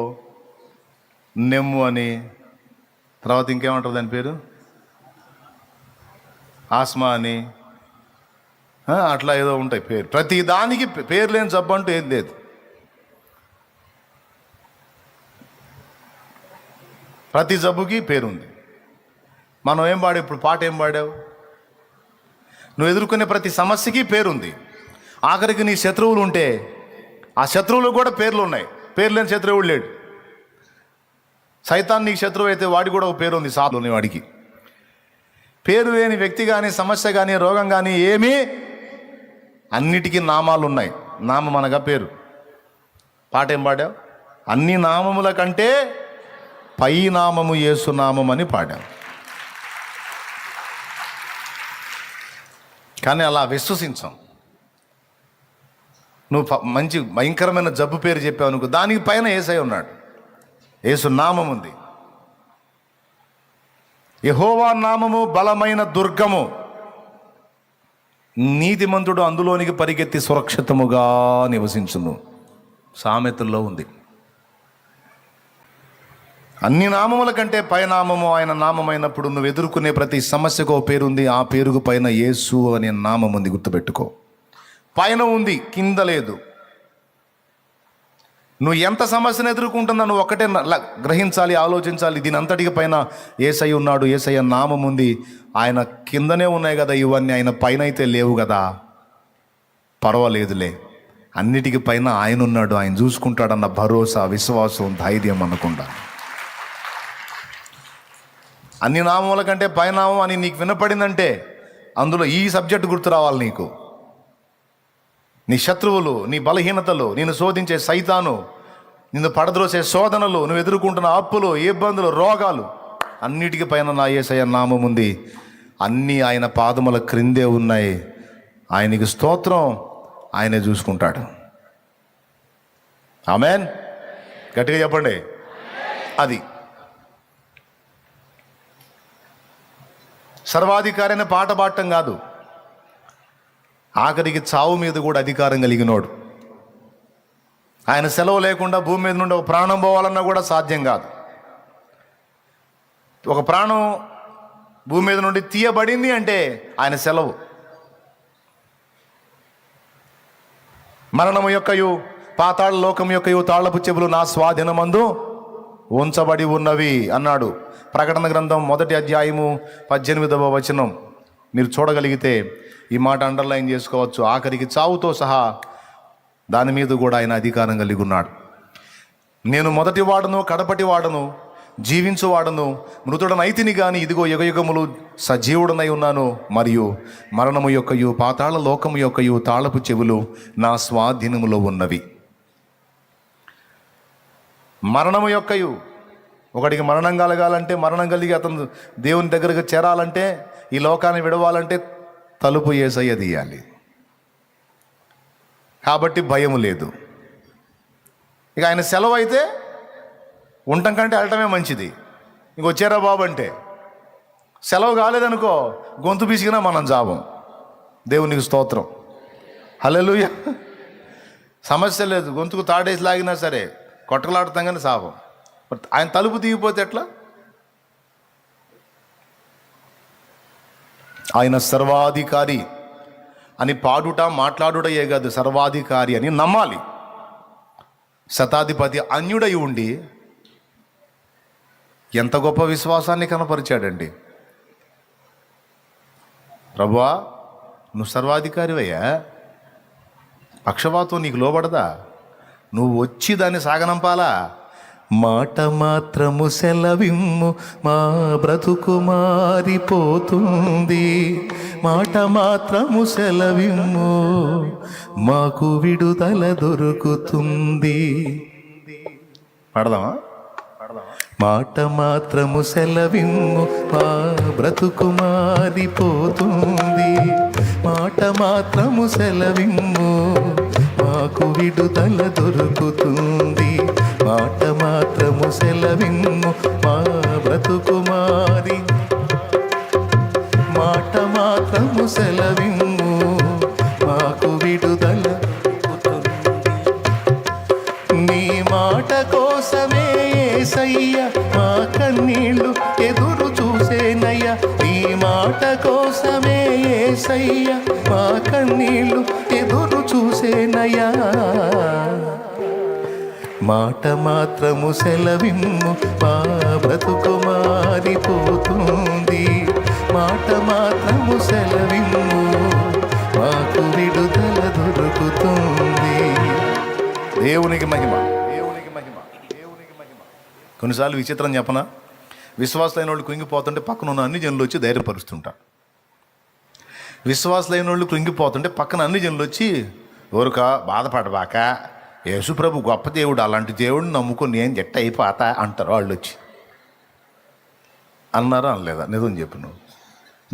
నెమ్ము అని. తర్వాత ఇంకేమంటారు దాని పేరు? ఆస్మా అని, అట్లా ఏదో ఉంటాయి పేరు. ప్రతి దానికి పేరు లేని జబ్బు అంటూ ఏం లేదు. ప్రతి జబ్బుకి పేరుంది. మనం ఏం పాడావు ఇప్పుడు? పాట ఏం పాడావు? నువ్వు ఎదుర్కొనే ప్రతి సమస్యకి పేరుంది. ఆఖరికి నీ శత్రువులు ఉంటే ఆ శత్రువులకు కూడా పేర్లు ఉన్నాయి. పేరు లేని శత్రువుడు లేడు. సైతాన్ నీకు శత్రువు అయితే వాడి కూడా ఒక పేరు ఉంది. సాధుని వాడికి పేరు లేని వ్యక్తి కానీ, సమస్య కానీ, రోగం కానీ ఏమీ, అన్నిటికీ నామాలు ఉన్నాయి. నామం అనగా పేరు. పాట ఏం పాడావు? అన్ని నామముల కంటే పై నామము యేసు నామం అని పాడాం. కానీ అలా విశ్వసించాం. నువ్వు మంచి భయంకరమైన జబ్బు పేరు చెప్పావు అనుకో, దానికి పైన యేసయ్య ఉన్నాడు. యేసు నామం ఉంది. యెహోవా నామము బలమైన దుర్గము, నీతిమంతుడు అందులోనికి పరిగెత్తి సురక్షితముగా నివసించును. సామెతల్లో ఉంది. అన్ని నామముల కంటే పై నామము ఆయన నామమైనప్పుడు నువ్వు ఎదుర్కొనే ప్రతి సమస్యకు ఓ పేరుంది. ఆ పేరుకు పైన యేసు అనే నామం ఉంది. గుర్తుపెట్టుకో. పైన ఉంది, కింద లేదు. నువ్వు ఎంత సమస్యను ఎదుర్కొంటున్నా నువ్వు ఒక్కటే గ్రహించాలి, ఆలోచించాలి. దీని అంతటికి పైన యేసయ్య ఉన్నాడు. యేసయ్య నామం ఉంది. ఆయన కిందనే ఉన్నాయి కదా ఇవన్నీ, ఆయన పైన అయితే లేవు కదా. పర్వాలేదులే, అన్నిటికీ పైన ఆయన ఉన్నాడు, ఆయన చూసుకుంటాడన్న భరోసా, విశ్వాసం, ధైర్యం అనకుండా. అన్ని నామముల కంటే పైనామం అని నీకు వినపడిందంటే అందులో ఈ సబ్జెక్ట్ గుర్తు రావాలి నీకు. నీ శత్రువులు, నీ బలహీనతలు, నిన్ను శోధించే సైతాను, నిన్ను పడద్రోసే శోధనలు, నువ్వు ఎదుర్కొంటున్న అప్పులు, ఇబ్బందులు, రోగాలు, అన్నిటికీ పైన నా యేసయ్య నామం ఉంది. అన్నీ ఆయన పాదముల క్రిందే ఉన్నాయి. ఆయనకి స్తోత్రం. ఆయనే చూసుకుంటాడు. ఆమేన్. గట్టిగా చెప్పండి. అది సర్వాధికారి అనే పాట పాడటం కాదు, ఆఖరికి చావు మీద కూడా అధికారం కలిగినోడు. ఆయన సెలవు లేకుండా భూమి మీద నుండి ఒక ప్రాణం పోవాలన్నా కూడా సాధ్యం కాదు. ఒక ప్రాణం భూమి మీద నుండి తీయబడింది అంటే ఆయన సెలవు. మరణము యొక్కయు పాతాళ లోకం యొక్కయు తాళపు చెవులు నా స్వాధీనమందు ఉంచబడి ఉన్నవి అన్నాడు. ప్రకటన గ్రంథం 1వ అధ్యాయము 18వ వచనం మీరు చూడగలిగితే ఈ మాట అండర్లైన్ చేసుకోవచ్చు. ఆఖరికి చావుతో సహా దాని మీద కూడా ఆయన అధికారం కలిగి ఉన్నాడు. నేను మొదటి వాడను, కడపటి వాడను, జీవించువాడను, మృతుడనైతిని కానీ ఇదిగో యుగయుగములు సజీవుడనై ఉన్నాను. మరియు మరణము యొక్కయు పాతాళ లోకము యొక్కయు తాళపు చెవులు నా స్వాధీనములో ఉన్నవి. మరణము యొక్కయు, ఒకడికి మరణం కలగాలంటే, మరణం కలిగి అతను దేవుని దగ్గరకు చేరాలంటే, ఈ లోకాన్ని విడవాలంటే తలుపు యేసయ్య తీయాలి. కాబట్టి భయం లేదు. ఇక ఆయన సెలవు అయితే ఉండటం కంటే వెళ్ళటమే మంచిది. ఇంక వచ్చారా బాబు అంటే, సెలవు కాలేదనుకో గొంతు పీసికినా మనం జాబం. దేవునికి స్తోత్రం. హల్లెలూయా. సమస్య లేదు, గొంతుకు తాడేసి లాగినా సరే కొట్టలాడుతాం కానీ సాపం. ఆయన తలుపు తీగిపోతే ఎట్లా? ఆయన సర్వాధికారి అని పాడుట, మాట్లాడుటయే కాదు, సర్వాధికారి అని నమ్మాలి. శతాధిపతి అన్యుడై ఉండి ఎంత గొప్ప విశ్వాసాన్ని కనపరిచాడండి. ప్రభువా నువ్వు సర్వాధికారివయ్యా, పక్షవాతం నీకు లోబడదా? నువ్వు వచ్చి దాన్ని సాగనంపాలా? మాట మాత్రము సెలవిమ్ము, మా బ్రతుకు మారిపోతుంది. మాట మాత్రము సెలవిమ్ము, మాకు విడుదల దొరుకుతుంది. పాడదామా? మాట మాత్రము సెలవిమ్ము, మా బ్రతుకు మారిపోతుంది. మాట మాత్రము సెలవిమ్ము, మాకు విడుదల దొరుకుతుంది. మాట మాత్రము సెలవిమ్ము, మా బ్రతుకు మారి. మాట మాత్రము సెలవిమ్ము, మాకు విడుదల దొరుకుతుంది. నీ మాట కోసమే యేసయ్య మా కన్నీళ్ళు ఎదురు చూసేనయ్యా. నీ మాట కోసమే యేసయ్య మా కన్నీళ్ళు ఎదురు చూసేనయ్యా. మాట మాత్రము సెలవిమ్ము, మా బ్రతుకు మారిపోతుంది. మాట మాత్రము సెలవిమ్ము. దేవునికి మహిమ, దేవునికి మహిమ, దేవునికి మహిమ. కొన్నిసార్లు విచిత్రం చెప్పనా, విశ్వాసులైన వాళ్ళు కృంగిపోతుంటే పక్కన ఉన్న అన్ని జనులు వచ్చి ధైర్యపరుస్తుంటారు. విశ్వాసులైన వాళ్ళు కృంగిపోతుంటే పక్కన అన్ని జనులు వచ్చి ఊరుక బాధపడబాక, యేసు ప్రభు గొప్ప దేవుడు, అలాంటి దేవుడిని నమ్ముకొని నేను జట్ట అయిపోతా అంటారు వాళ్ళు వచ్చి. అన్నారా అనలేదా? నిజం చెప్పు.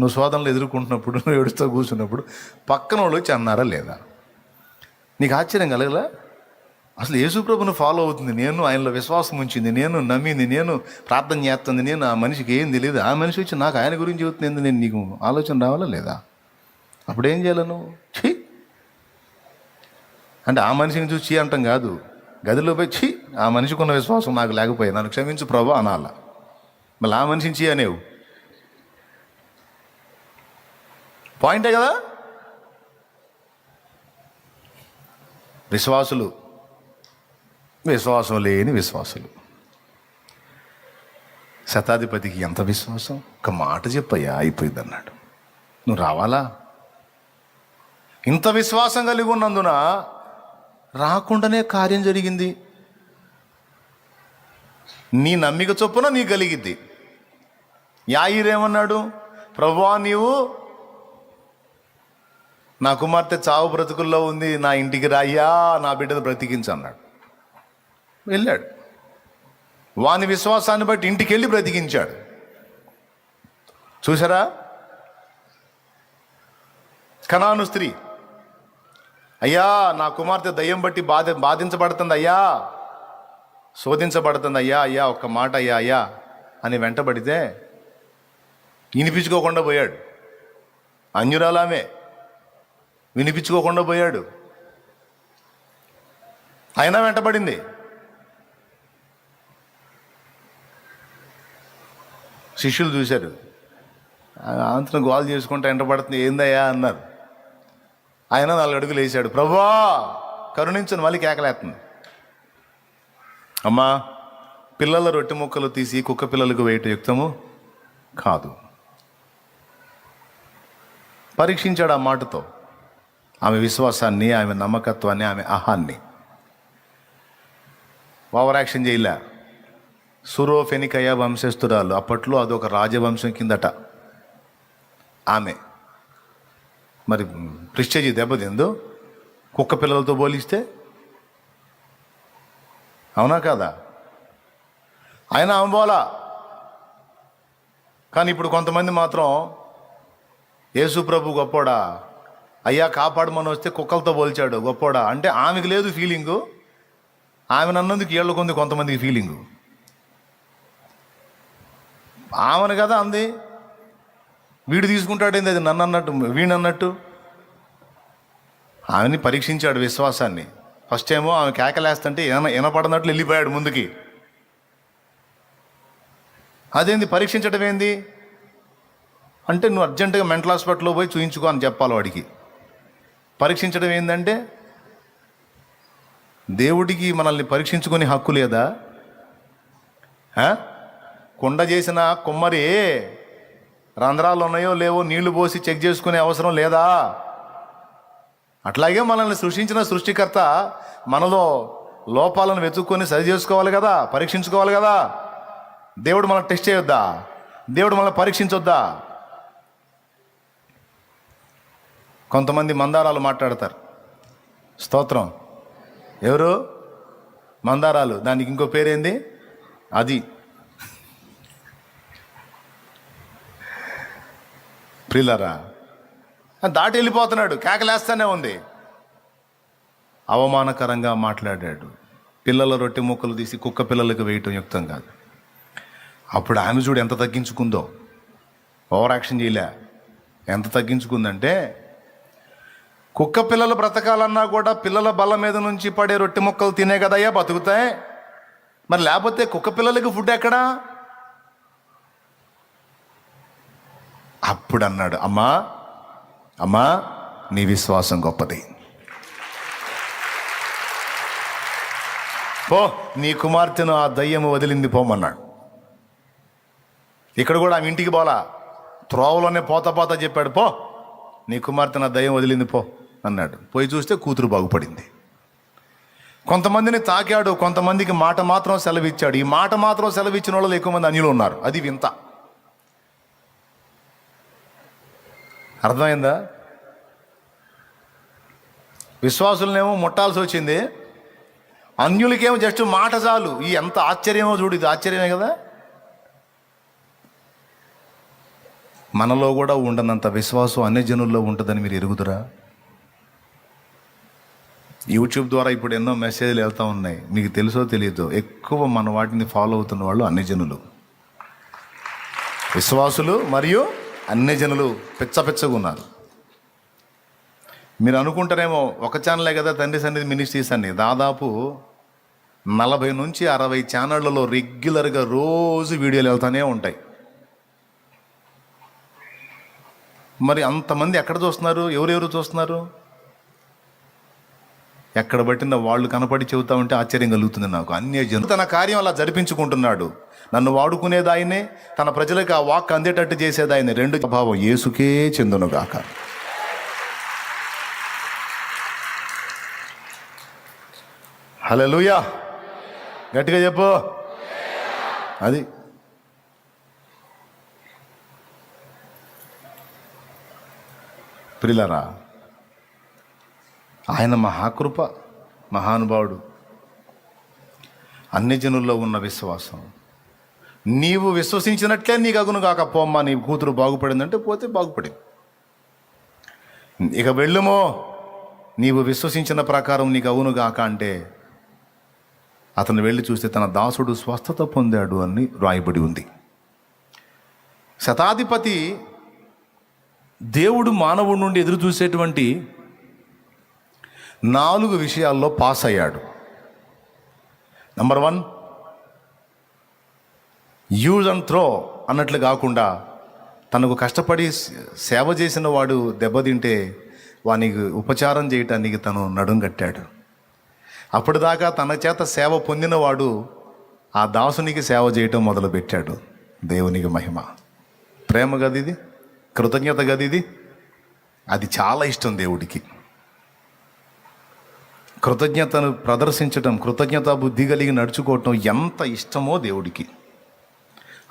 నువ్వు శోధనలు ఎదుర్కొంటున్నప్పుడు, నువ్వు ఏడుస్తూ కూర్చున్నప్పుడు పక్కన వాళ్ళు వచ్చి అన్నారా లేదా? నీకు ఆశ్చర్యం కలగలా? అసలు యేసు ప్రభుని ఫాలో అవుతుంది నేను, ఆయనలో విశ్వాసం ఉంచింది నేను, నమ్మింది నేను, ప్రార్థన చేస్తుంది నేను, ఆ మనిషికి ఏం తెలియదు, ఆ మనిషి వచ్చి నాకు ఆయన గురించి చెబుతుంది, నేను నీకు ఆలోచన రావాలా లేదా? అప్పుడేం చేయాలి నువ్వు? ఛీ అంటే ఆ మనిషిని చూసి చీ అంటాం కాదు, గదిలో పోయి ఛీ ఆ మనిషికి ఉన్న విశ్వాసం నాకు లేకపోయా, నన్ను క్షమించు ప్రభు అనాల. మళ్ళీ ఆ మనిషిని చీ అనేవు పాయింటే కదా. విశ్వాసులు, విశ్వాసం లేని విశ్వాసులు. శతాధిపతికి ఎంత విశ్వాసం, ఒక మాట చెప్పయ్యా అయిపోయింది అన్నాడు. నువ్వు రావాలా? ఇంత విశ్వాసం కలిగి ఉన్నందున రాకుండానే కార్యం జరిగింది. నీ నమ్మిక చొప్పున నీ కలిగిద్ది. యాయిరేమన్నాడు? ప్రభువా నీవు నా కుమార్తె చావు బ్రతుకుల్లో ఉంది, నా ఇంటికి రాయ్యా, నా బిడ్డను బ్రతికించు అన్నాడు. వెళ్ళాడు. వాని విశ్వాసాన్ని బట్టి ఇంటికి వెళ్ళి బ్రతికించాడు. చూసారా? కనాను స్త్రీ, అయ్యా నా కుమార్తె దయ్యం బట్టి బాధించబడుతుంది అయ్యా, శోధించబడుతుంది అయ్యా, అయ్యా ఒక్క మాట అయ్యా అయ్యా అని వెంటబడితే వినిపించుకోకుండా పోయాడు. అన్యురాలామే వినిపించుకోకుండా పోయాడు. అయినా వెంటబడింది. శిష్యులు చూశారు, అంతను గోల్ చేసుకుంటూ వెంటబడుతుంది, ఏందయ్యా అన్నారు. ఆయన 4 అడుగులు వేసాడు, ప్రభువా కరుణించను, మళ్ళీ కేకలేస్తుంది. అమ్మా పిల్లల రొట్టె ముక్కలు తీసి కుక్క పిల్లలకు వేయటం యుక్తము కాదు. పరీక్షించాడు ఆ మాటతో ఆమె విశ్వాసాన్ని, ఆమె నమ్మకత్వాన్ని, ఆమె అహాన్ని. ఓవర్ యాక్షన్ చేయలే. సురోఫెనికయ వంశస్థురాలు, అప్పట్లో అదొక రాజవంశం కిందట ఆమె. మరి ప్రిస్టేజీ దెబ్బతిందో కుక్క పిల్లలతో పోలిస్తే, అవునా కాదా? ఆయన ఆమె పోలా. కానీ ఇప్పుడు కొంతమంది మాత్రం యేసు ప్రభు గొప్పోడా, అయ్యా కాపాడమని వస్తే కుక్కలతో పోల్చాడు గొప్పోడా అంటే ఆమెకు లేదు ఫీలింగు, ఆమె నన్నందుకు ఏళ్ళకుంది కొంతమందికి ఫీలింగు. ఆమెను కదా అంది, వీడు తీసుకుంటాడేంది అది నన్ను అన్నట్టు వీణన్నట్టు. ఆమెని పరీక్షించాడు విశ్వాసాన్ని. ఫస్ట్ ఏమో ఆమె కేకలేస్తుంటే వినపడనట్లు వెళ్ళిపోయాడు ముందుకి. అదేంది పరీక్షించడం ఏంది అంటే, నువ్వు అర్జెంటుగా మెంటల్ హాస్పిటల్లో పోయి చూయించుకో అని చెప్పాలి వాడికి. పరీక్షించడం ఏంటంటే, దేవుడికి మనల్ని పరీక్షించుకునే హక్కు లేదా? కుండ చేసిన కుమ్మరి రంధ్రాలు ఉన్నాయో లేవో నీళ్లు పోసి చెక్ చేసుకునే అవసరం లేదా? అట్లాగే మనల్ని సృష్టించిన సృష్టికర్త మనలో లోపాలను వెతుక్కొని సరి చేసుకోవాలి కదా, పరీక్షించుకోవాలి కదా. దేవుడు మనల్ని టెస్ట్ చేయొద్దా? దేవుడు మనల్ని పరీక్షించొద్దా? కొంతమంది మందారాలు మాట్లాడతారు. స్తోత్రం. ఎవరు? మందారాలు. దానికి ఇంకో పేరేంది? అది ప్రిల్లరా దాటి వెళ్ళిపోతున్నాడు, కేకలేస్తానే ఉంది. అవమానకరంగా మాట్లాడాడు. పిల్లల రొట్టె ముక్కలు తీసి కుక్క పిల్లలకు వేయటం యుక్తం కాదు. అప్పుడు ఆమె చూడు ఎంత తగ్గించుకుందో, ఓవర్ యాక్షన్ చేయలే. ఎంత తగ్గించుకుందంటే, కుక్క పిల్లలు బ్రతకాలన్నా కూడా పిల్లల బల్ల మీద నుంచి పడే రొట్టె ముక్కలు తినే కదయ్యా బతుకుతాయి, మరి లేకపోతే కుక్క పిల్లలకి ఫుడ్ ఎక్కడా? అప్పుడు అన్నాడు, అమ్మా అమ్మా నీ విశ్వాసం గొప్పది, పో నీ కుమార్తెను ఆ దయ్యము వదిలింది పోమన్నాడు. ఇక్కడ కూడా ఆమె ఇంటికి పోలా, త్రోవలోనే పోతా చెప్పాడు, పో నీ కుమార్తెను ఆ దయ్యం వదిలింది పో అన్నాడు. పోయి చూస్తే కూతురు బాగుపడింది. కొంతమందిని తాకాడు, కొంతమందికి మాట మాత్రం సెలవిచ్చాడు. ఈ మాట మాత్రం సెలవిచ్చిన వాళ్ళు ఎక్కువ మంది అన్యులు ఉన్నారు. అది వింత. అర్థమైందా? విశ్వాసులనేమో ముట్టాల్సి వచ్చింది, అన్యులకేమో జస్ట్ మాట చాలు. ఈ ఎంత ఆశ్చర్యమో చూడు, ఇది ఆశ్చర్యమే కదా. మనలో కూడా ఉండనంత విశ్వాసం అన్ని జనుల్లో ఉంటుందని మీరు ఎరుగుదురా? యూట్యూబ్ ద్వారా ఇప్పుడు ఎన్నో మెసేజ్లు వెళ్తూ ఉన్నాయి. మీకు తెలుసో తెలియదో, ఎక్కువ మన వాటిని ఫాలో అవుతున్న వాళ్ళు అన్ని జనులు, విశ్వాసులు మరియు అన్ని జనులు పిచ్చగా ఉన్నారు. మీరు అనుకుంటారేమో ఒక ఛానలే కదా తండ్రి సన్నిధి మినిస్ట్రీస్ అని. దాదాపు 40 నుంచి 60 ఛానళ్లలో రెగ్యులర్గా రోజు వీడియోలు వెళ్తూనే ఉంటాయి. మరి అంతమంది ఎక్కడ చూస్తున్నారు? ఎవరెవరు చూస్తున్నారు? ఎక్కడ పట్టిన వాళ్ళు కనపడి చెబుతా ఉంటే ఆశ్చర్యం కలుగుతుంది నాకు. అన్యజనులు తన కార్యం అలా జరిపించుకుంటున్నాడు. నన్ను వాడుకునేది ఆయనే, తన ప్రజలకు ఆ వాక్ అందేటట్టు చేసేది ఆయనే. రెండు భావం యేసుకే చెందునుగాక. హల్లెలూయా, గట్టిగా చెప్పు. అది ప్రియులారా, ఆయన మహాకృప, మహానుభావుడు. అన్ని జనుల్లో ఉన్న విశ్వాసం నీవు విశ్వసించినట్లే నీకు అగును కాక. పోమ్మా, నీ కూతురు బాగుపడిందంటే పోతే బాగుపడింది. ఇక వెళ్ళుమో, నీవు విశ్వసించిన ప్రకారం నీకు అవును గాక అంటే అతను వెళ్ళి చూస్తే తన దాసుడు స్వస్థత పొందాడు అని రాయబడి ఉంది. శతాధిపతి దేవుడు మానవుడి నుండి ఎదురు చూసేటువంటి 4 విషయాల్లో పాస్ అయ్యాడు. నంబర్ 1, యూజ్ అండ్ త్రో అన్నట్లు కాకుండా తనకు కష్టపడి సేవ చేసిన వాడు దెబ్బతింటే వానికి ఉపచారం చేయటానికి తను నడుం కట్టాడు. అప్పటిదాకా తన చేత సేవ పొందినవాడు ఆ దాసునికి సేవ చేయటం మొదలుపెట్టాడు. దేవునికి మహిమ. ప్రేమ గదిది, కృతజ్ఞత గదిది. అది చాలా ఇష్టం దేవుడికి. కృతజ్ఞతను ప్రదర్శించటం, కృతజ్ఞత బుద్ధి కలిగి నడుచుకోవటం ఎంత ఇష్టమో దేవుడికి.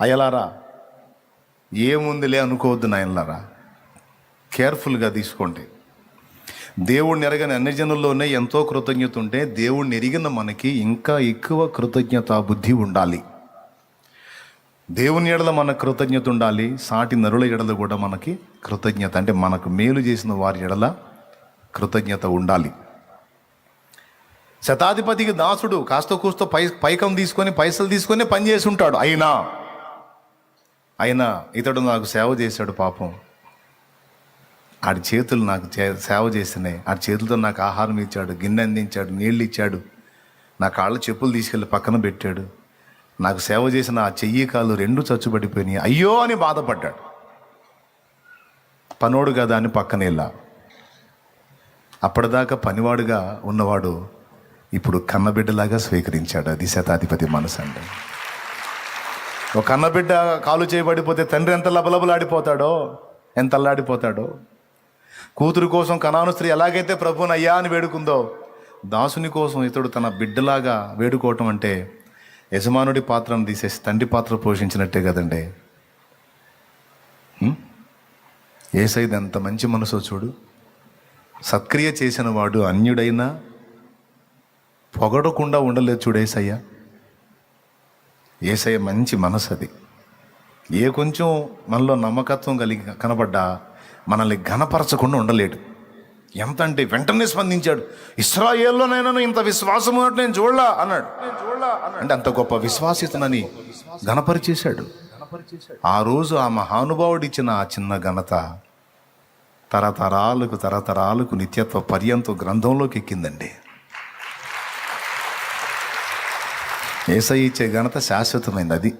అయ్యలారా, ఏముందిలే అనుకోవద్దు నాయనలారా, కేర్ఫుల్గా తీసుకోండి. దేవుడిని ఎరగని అన్ని జనుల్లోనే ఎంతో కృతజ్ఞత ఉంటే, దేవుడిని ఎరిగిన మనకి ఇంకా ఎక్కువ కృతజ్ఞత బుద్ధి ఉండాలి. దేవుని ఎడల మనకు కృతజ్ఞత ఉండాలి. సాటి నరుల ఎడల కూడా మనకి కృతజ్ఞత, అంటే మనకు మేలు చేసిన వారి ఎడల కృతజ్ఞత ఉండాలి. శతాధిపతికి దాసుడు కాస్త కూస్తో పైకం తీసుకొని పైసలు తీసుకొని పనిచేసి ఉంటాడు. అయినా ఇతడు నాకు సేవ చేశాడు. పాపం, ఆడి చేతులు నాకు సేవ చేసినాయి. ఆడి చేతులతో నాకు ఆహారం ఇచ్చాడు, గిన్నె అందించాడు, నీళ్ళు ఇచ్చాడు, నా కాళ్ళ చెప్పులు తీసుకెళ్ళి పక్కన పెట్టాడు. నాకు సేవ చేసిన ఆ చెయ్యి కాళ్ళు 2 చచ్చుబడిపోయినాయి. అయ్యో అని బాధపడ్డాడు. పనోడు కదా అని పక్కన వెళ్ళా. అప్పటిదాకా పనివాడుగా ఉన్నవాడు ఇప్పుడు కన్నబిడ్డలాగా స్వీకరించాడు. అది శతాధిపతి మనసు అంటే. ఒక కన్నబిడ్డ కాలు చేయబడిపోతే తండ్రి ఎంత లబలబలాడిపోతాడో, ఎంత అల్లాడిపోతాడో. కూతురు కోసం కనాను స్త్రీ ఎలాగైతే ప్రభువుని అయ్యా అని వేడుకుందో, దాసుని కోసం ఇతడు తన బిడ్డలాగా వేడుకోవటం అంటే యజమానుడి పాత్రను తీసేసి తండ్రి పాత్ర పోషించినట్టే కదండి. యేసయ్యది ఎంత మంచి మనసో చూడు. సత్క్రియ చేసిన వాడు అన్యుడైనా పొగడకుండా ఉండలేదు చూడు యేసయ్య. యేసయ్య మంచి మనసు అది. ఏ కొంచెం మనలో నమ్మకత్వం కలిగి కనబడ్డా మనల్ని ఘనపరచకుండా ఉండలేడు. ఎంత అంటే వెంటనే స్పందించాడు. ఇశ్రాయేల్లోనైనా ఇంత విశ్వాసం నేను చూడలా అన్నాడు. అంటే అంత గొప్ప విశ్వాసితనని ఘనపరిచేశాడు. ఆ రోజు ఆ మహానుభావుడు ఇచ్చిన ఆ చిన్న ఘనత తరతరాలకు నిత్యత్వ పర్యంతం గ్రంథంలోకి ఎక్కిందండి. యేసయ్య ఇచ్చే ఘనత శాశ్వతమైంది. అది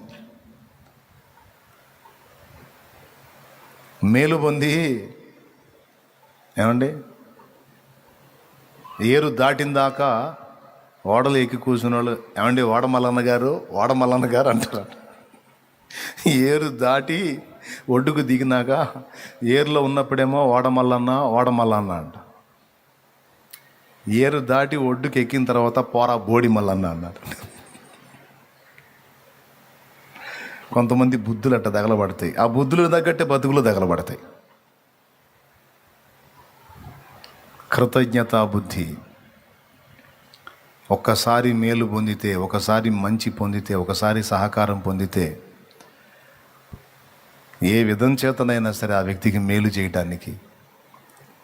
మేలు పొంది ఏమండి, ఏరు దాటిన దాకా ఓడలు ఎక్కి కూర్చున్న వాళ్ళు ఏమండి ఓడమల్లన్న గారు అంటారు. ఏరు దాటి ఒడ్డుకు దిగినాక ఏరులో ఉన్నప్పుడేమో ఓడమల్లన్న అంట. ఏరు దాటి ఒడ్డుకి ఎక్కిన తర్వాత పోరా బోడి మల్లన్న అన్నారు. కొంతమంది బుద్ధులు అట్ట తగలబడతాయి. ఆ బుద్ధులు తగ్గట్టే బతుకులు తగలబడతాయి. కృతజ్ఞతా బుద్ధి. ఒక్కసారి మేలు పొందితే, ఒకసారి మంచి పొందితే, ఒకసారి సహకారం పొందితే, ఏ విధం చేతనైనా సరే ఆ వ్యక్తికి మేలు చేయటానికి,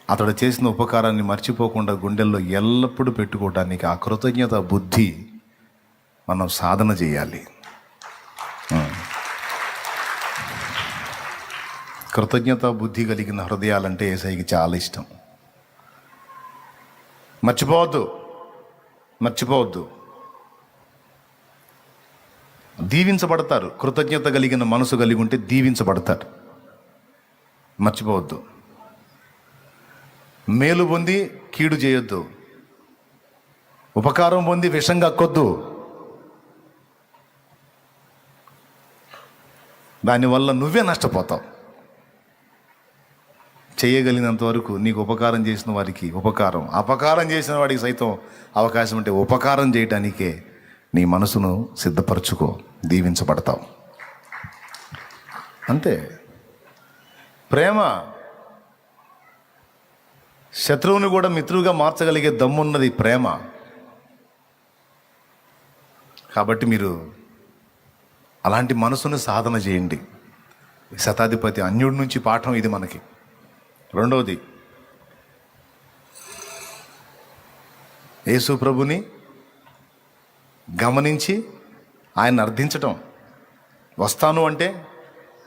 అతడు చేసిన ఉపకారాన్ని మర్చిపోకుండా గుండెల్లో ఎల్లప్పుడూ పెట్టుకోవటానికి ఆ కృతజ్ఞత బుద్ధి మనం సాధన చేయాలి. కృతజ్ఞత బుద్ధి కలిగిన హృదయాలంటే యేసయ్యకి చాలా ఇష్టం. మర్చిపోవద్దు. దీవించబడతారు. కృతజ్ఞత కలిగిన మనసు కలిగి ఉంటే దీవించబడతారు. మర్చిపోవద్దు. మేలు పొంది కీడు చేయొద్దు. ఉపకారం పొంది విషం కక్కొద్దు. దానివల్ల నువ్వే నష్టపోతావు. చేయగలిగినంత వరకు నీకు ఉపకారం చేసిన వారికి ఉపకారం, అపకారం చేసిన వాడికి సైతం అవకాశం ఉంటే ఉపకారం చేయటానికే నీ మనసును సిద్ధపరచుకో, దీవించబడతావు. అంతే. ప్రేమ శత్రువుని కూడా మిత్రువుగా మార్చగలిగే దమ్మున్నది ప్రేమ. కాబట్టి మీరు అలాంటి మనసును సాధన చేయండి. శతాధిపతి అన్యుడి నుంచి పాఠం ఇది మనకి. రెండవది, యేసు ప్రభుని గమనించి ఆయన అర్థించటం. వస్తాను అంటే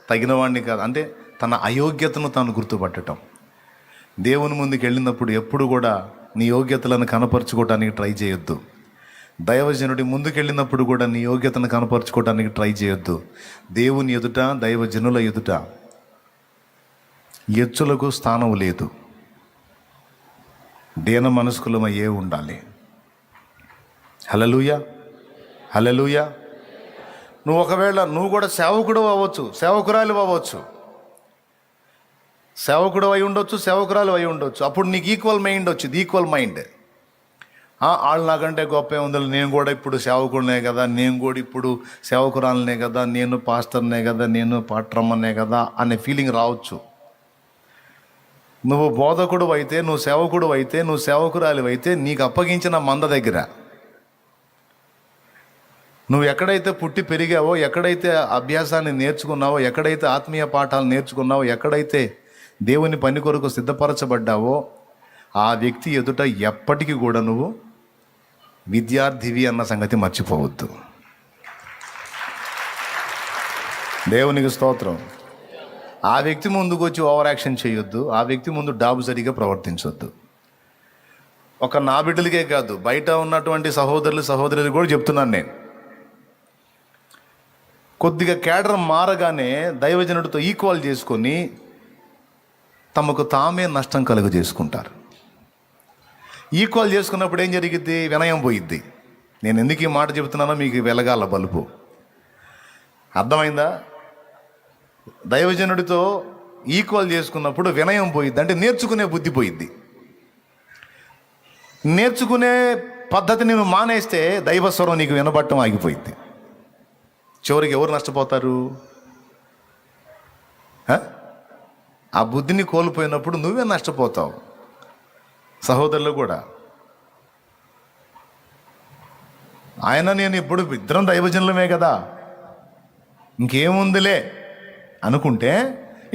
తగినవాడిని కాదు, అంటే తన అయోగ్యతను తాను గుర్తుపట్టడం. దేవుని ముందుకు వెళ్ళినప్పుడు ఎప్పుడు కూడా నీ యోగ్యతలను కనపరుచుకోవడానికి ట్రై చేయొద్దు. దైవజనుడి ముందుకెళ్ళినప్పుడు కూడా నీ యోగ్యతను కనపరుచుకోవడానికి ట్రై చేయొద్దు. దేవుని ఎదుట, దైవజనుల ఎదుట ఎచ్చులకు స్థానం లేదు. దీన మనస్కులమయ్యే ఉండాలి. హల్లెలూయా. నువ్వు ఒకవేళ నువ్వు కూడా సేవకుడు అవ్వచ్చు, సేవకురాలు అవ్వచ్చు, సేవకుడు అయి ఉండొచ్చు, సేవకురాలు అయి ఉండొచ్చు. అప్పుడు నీకు ఈక్వల్ మైండ్ వచ్చింది. Equal mind. వాళ్ళు నాకంటే గొప్ప ఉండాలి, నేను కూడా ఇప్పుడు సేవకుడినే కదా, నేను కూడా ఇప్పుడు సేవకురాలనే కదా, నేను పాస్టర్నే కదా, నేను పాట్రమ్మనే కదా అనే ఫీలింగ్ రావచ్చు. నువ్వు బోధకుడు అయితే, నువ్వు సేవకుడు అయితే, నువ్వు సేవకురాలి అయితే, నీకు అప్పగించిన మంద దగ్గర నువ్వు ఎక్కడైతే పుట్టి పెరిగావో, ఎక్కడైతే అభ్యాసాన్ని నేర్చుకున్నావో, ఎక్కడైతే ఆత్మీయ పాఠాలు నేర్చుకున్నావో, ఎక్కడైతే దేవుని పని కొరకు సిద్ధపరచబడ్డావో, ఆ వ్యక్తి ఎదుట ఎప్పటికీ కూడా నువ్వు విద్యార్థివి అన్న సంగతి మర్చిపోవద్దు. దేవునికి స్తోత్రం. ఆ వ్యక్తి ముందుకు వచ్చి ఓవర్ యాక్షన్ చేయొద్దు. ఆ వ్యక్తి ముందు డాబు సరిగా ప్రవర్తించొద్దు. ఒక నా బిడ్డలకే కాదు, బయట ఉన్నటువంటి సహోదరులు కూడా చెప్తున్నాను నేను. కొద్దిగా కేడర్ మారగానే దైవజనుడితో ఈక్వల్ చేసుకొని తమకు తామే నష్టం కలుగు చేసుకుంటారు. ఈక్వల్ చేసుకున్నప్పుడు ఏం జరిగిద్ది? వినయం పోయిద్ది. నేను ఎందుకు ఈ మాట చెబుతున్నానో మీకు వెలగాల బలుపు. అర్థమైందా? దైవజనుడితో ఈక్వల్ చేసుకున్నప్పుడు వినయం పోయిద్ది, అంటే నేర్చుకునే బుద్ధి పోయిద్ది. నేర్చుకునే పద్ధతిని నువ్వు మానేస్తే దైవస్వరం నీకు వినబడటం ఆగిపోయింది. చివరికి ఎవరు నష్టపోతారు? ఆ బుద్ధిని కోల్పోయినప్పుడు నువ్వే నష్టపోతావు. సహోదరులు కూడా, ఆయన నేను ఇప్పుడు ఇద్దరం దైవజనులమే కదా, ఇంకేముందిలే అనుకుంటే,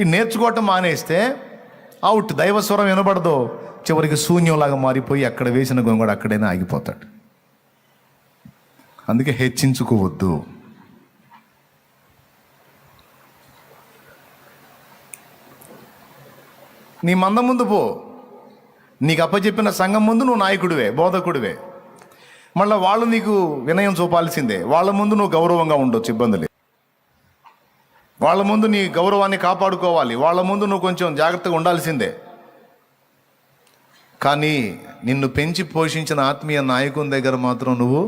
ఈ నేర్చుకోవటం మానేస్తే అవుట్. దైవస్వరం వినబడదు. చివరికి శూన్యంలాగా మారిపోయి అక్కడ వేసిన గొంగడు అక్కడైనా ఆగిపోతాడు. అందుకే హెచ్చించుకోవద్దు. నీ మంద ముందు పో. నీకు అప్పచెప్పిన సంఘం ముందు నువ్వు నాయకుడివే, బోధకుడివే. మళ్ళీ వాళ్ళు నీకు వినయం చూపాల్సిందే. వాళ్ళ ముందు నువ్వు గౌరవంగా ఉండొచ్చు, ఇబ్బంది లేదు. వాళ్ళ ముందు నీ గౌరవాన్ని కాపాడుకోవాలి. వాళ్ళ ముందు నువ్వు కొంచెం జాగ్రత్తగా ఉండాల్సిందే. కానీ నిన్ను పెంచి పోషించిన ఆత్మీయ నాయకుని దగ్గర మాత్రం నువ్వు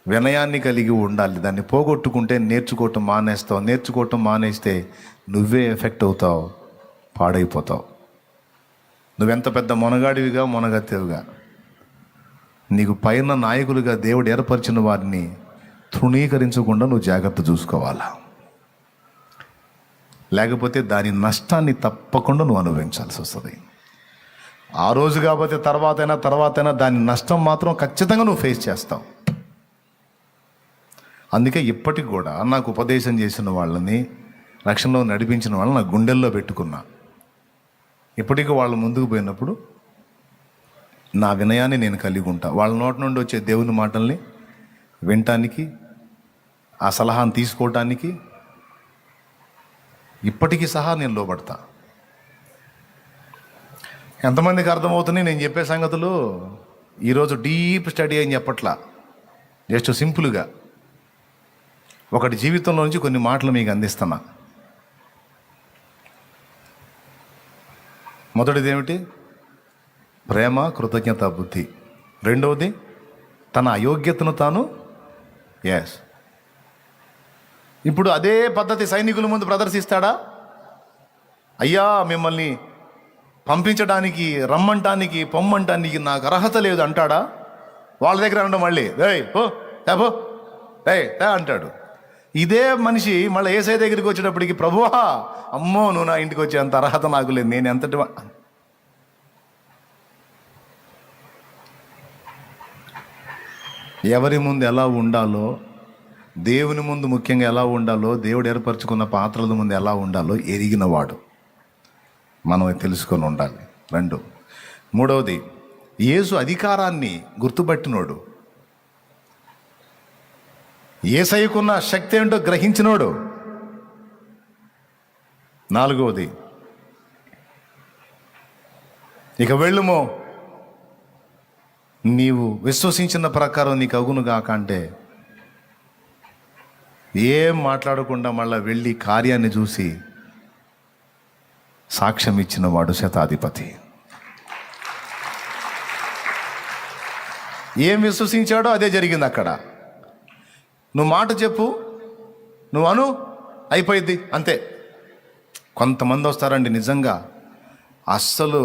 వినయాన్ని కలిగి ఉండాలి. దాన్ని పోగొట్టుకుంటే నేర్చుకోవటం మానేస్తావు. నేర్చుకోవటం మానేస్తే నువ్వే ఎఫెక్ట్ అవుతావు, పాడైపోతావు. నువ్వెంత పెద్ద మొనగాడివిగా మొనగత్తేవుగా, నీకు పైన నాయకులుగా దేవుడు ఏర్పరిచిన వారిని తృణీకరించకుండా నువ్వు జాగ్రత్త చూసుకోవాలా. లేకపోతే దాని నష్టాన్ని తప్పకుండా నువ్వు అనుభవించాల్సి వస్తుంది. ఆ రోజు కాకపోతే తర్వాతైనా దాని నష్టం మాత్రం ఖచ్చితంగా నువ్వు ఫేస్ చేస్తావు. అందుకే ఇప్పటికి కూడా నాకు ఉపదేశం చేసిన వాళ్ళని, రక్షణలో నడిపించిన వాళ్ళని నా గుండెల్లో పెట్టుకున్నా. ఇప్పటికీ వాళ్ళ ముందుకు పోయినప్పుడు నా వినయాన్ని నేను కలిగి ఉంటా. వాళ్ళ నోటి నుండి వచ్చే దేవుని మాటల్ని వినటానికి, ఆ సలహాను తీసుకోవటానికి ఇప్పటికీ సహా నేను లోబడతా. ఎంతమందికి అర్థమవుతున్నాయి నేను చెప్పే సంగతులు? ఈరోజు డీప్ స్టడీ అని చెప్పట్లా, జస్ట్ సింపుల్గా ఒకటి జీవితంలో నుంచి కొన్ని మాటలు మీకు అందిస్తున్నా. మొదటిది ఏమిటి? ప్రేమ, కృతజ్ఞత బుద్ధి. రెండవది తన అయోగ్యతను తాను ఇప్పుడు అదే పద్ధతి సైనికుల ముందు ప్రదర్శిస్తాడా? అయ్యా మిమ్మల్ని పంపించడానికి, రమ్మంటానికి, పొమ్మంటానికి నాకు అర్హత లేదు అంటాడా? వాళ్ళ దగ్గర అనడం మళ్ళీ అంటాడు. ఇదే మనిషి మళ్ళీ యేసయ్య దగ్గరికి వచ్చేటప్పటికి, ప్రభువా అమ్మో నువ్వు నా ఇంటికి వచ్చేంత అర్హత నాకు లేదు, నేను ఎంతటి ఎవరి ముందు ఎలా ఉండాలో, దేవుని ముందు ముఖ్యంగా ఎలా ఉండాలో, దేవుడు ఏర్పరచుకున్న పాత్రల ముందు ఎలా ఉండాలో ఎరిగినవాడు, మనం తెలుసుకొని ఉండాలి. మూడవది యేసు అధికారాన్ని గుర్తుపట్టినోడు, యేసయ్యకున్న శక్తి ఏంటో గ్రహించినోడు. నాలుగవది ఇక వెళ్ళుమో, నీవు విశ్వసించిన ప్రకారం నీకు అగును గాక అంటే ఏం మాట్లాడకుండా మళ్ళా వెళ్ళి కార్యాన్ని చూసి సాక్ష్యం ఇచ్చిన వాడు శతాధిపతి. ఏం విశ్వసించాడో అదే జరిగింది అక్కడ. నువ్వు మాట చెప్పు, నువ్వు అను, అయిపోయింది అంతే. కొంతమంది వస్తారండి నిజంగా అస్సలు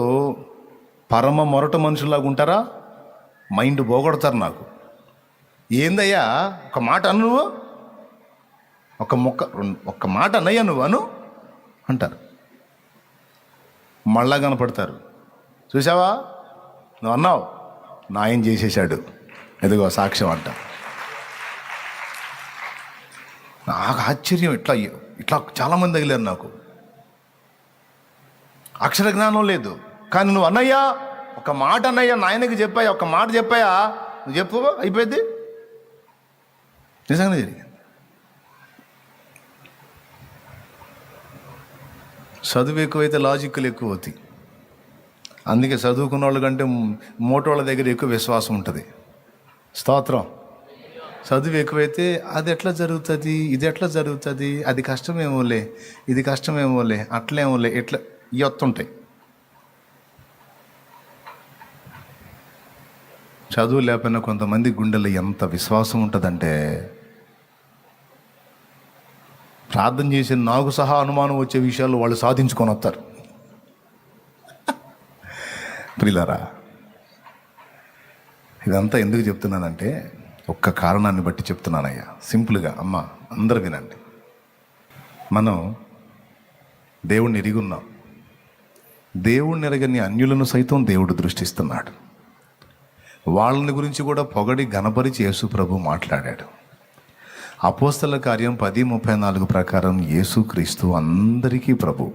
పరమ మొరట మనుషుల్లాగా ఉంటారా, మైండ్ పోగొడతారు. నాకు ఏందయ్యా ఒక మాట అను, నువ్వు ఒక్క మాట అన్నయ్యా నువ్వు అను అంటారు. మళ్ళా కనపడతారు, చూసావా నువ్వు అన్నావు, నాయం చేసేసాడు, ఎదుగో సాక్ష్యం అంట. నాకు ఆశ్చర్యం, ఇట్లా చాలామంది తగిలారు నాకు. అక్షర జ్ఞానం లేదు, కానీ నువ్వు అన్నయ్యా ఒక మాట అన్నయ్యా, నాయనకి చెప్పాయా, ఒక మాట చెప్పాయా, నువ్వు చెప్పు అయిపోయింది. నిజంగానే జరిగింది. చదువు ఎక్కువైతే లాజిక్లు ఎక్కువ అవుతాయి. అందుకే చదువుకున్న వాళ్ళ కంటే మోటోళ్ళ దగ్గర ఎక్కువ విశ్వాసం ఉంటుంది. స్తోత్రం. చదువు ఎక్కువైతే అది ఎట్లా జరుగుతుంది, ఇది ఎట్లా జరుగుతుంది, అది కష్టమేమోలే, ఇది కష్టమేమోలే, అట్లేమోలే, ఎట్లా ఇవొత్తుంటాయి. చదువు లేకపోయినా కొంతమంది గుండెల్లో ఎంత విశ్వాసం ఉంటుందంటే, ప్రార్థన చేసి నాకు సహా అనుమానం వచ్చే విషయాలు వాళ్ళు సాధించుకొని వస్తారు. ప్రియులారా, ఇదంతా ఎందుకు చెప్తున్నానంటే ఒక్క కారణాన్ని బట్టి చెప్తున్నానయ్యా. సింపుల్గా అమ్మ అందరు వినండి. మనం దేవుణ్ణి ఎరిగున్నాం. దేవుణ్ణి ఎరగని అన్యులను సైతం దేవుడు దృష్టిస్తున్నాడు. వాళ్ళని గురించి కూడా పొగడి గణపరిచి యేసు ప్రభు మాట్లాడాడు. అపోస్తల కార్యం 10:34 ప్రకారం యేసుక్రీస్తు అందరికీ ప్రభు.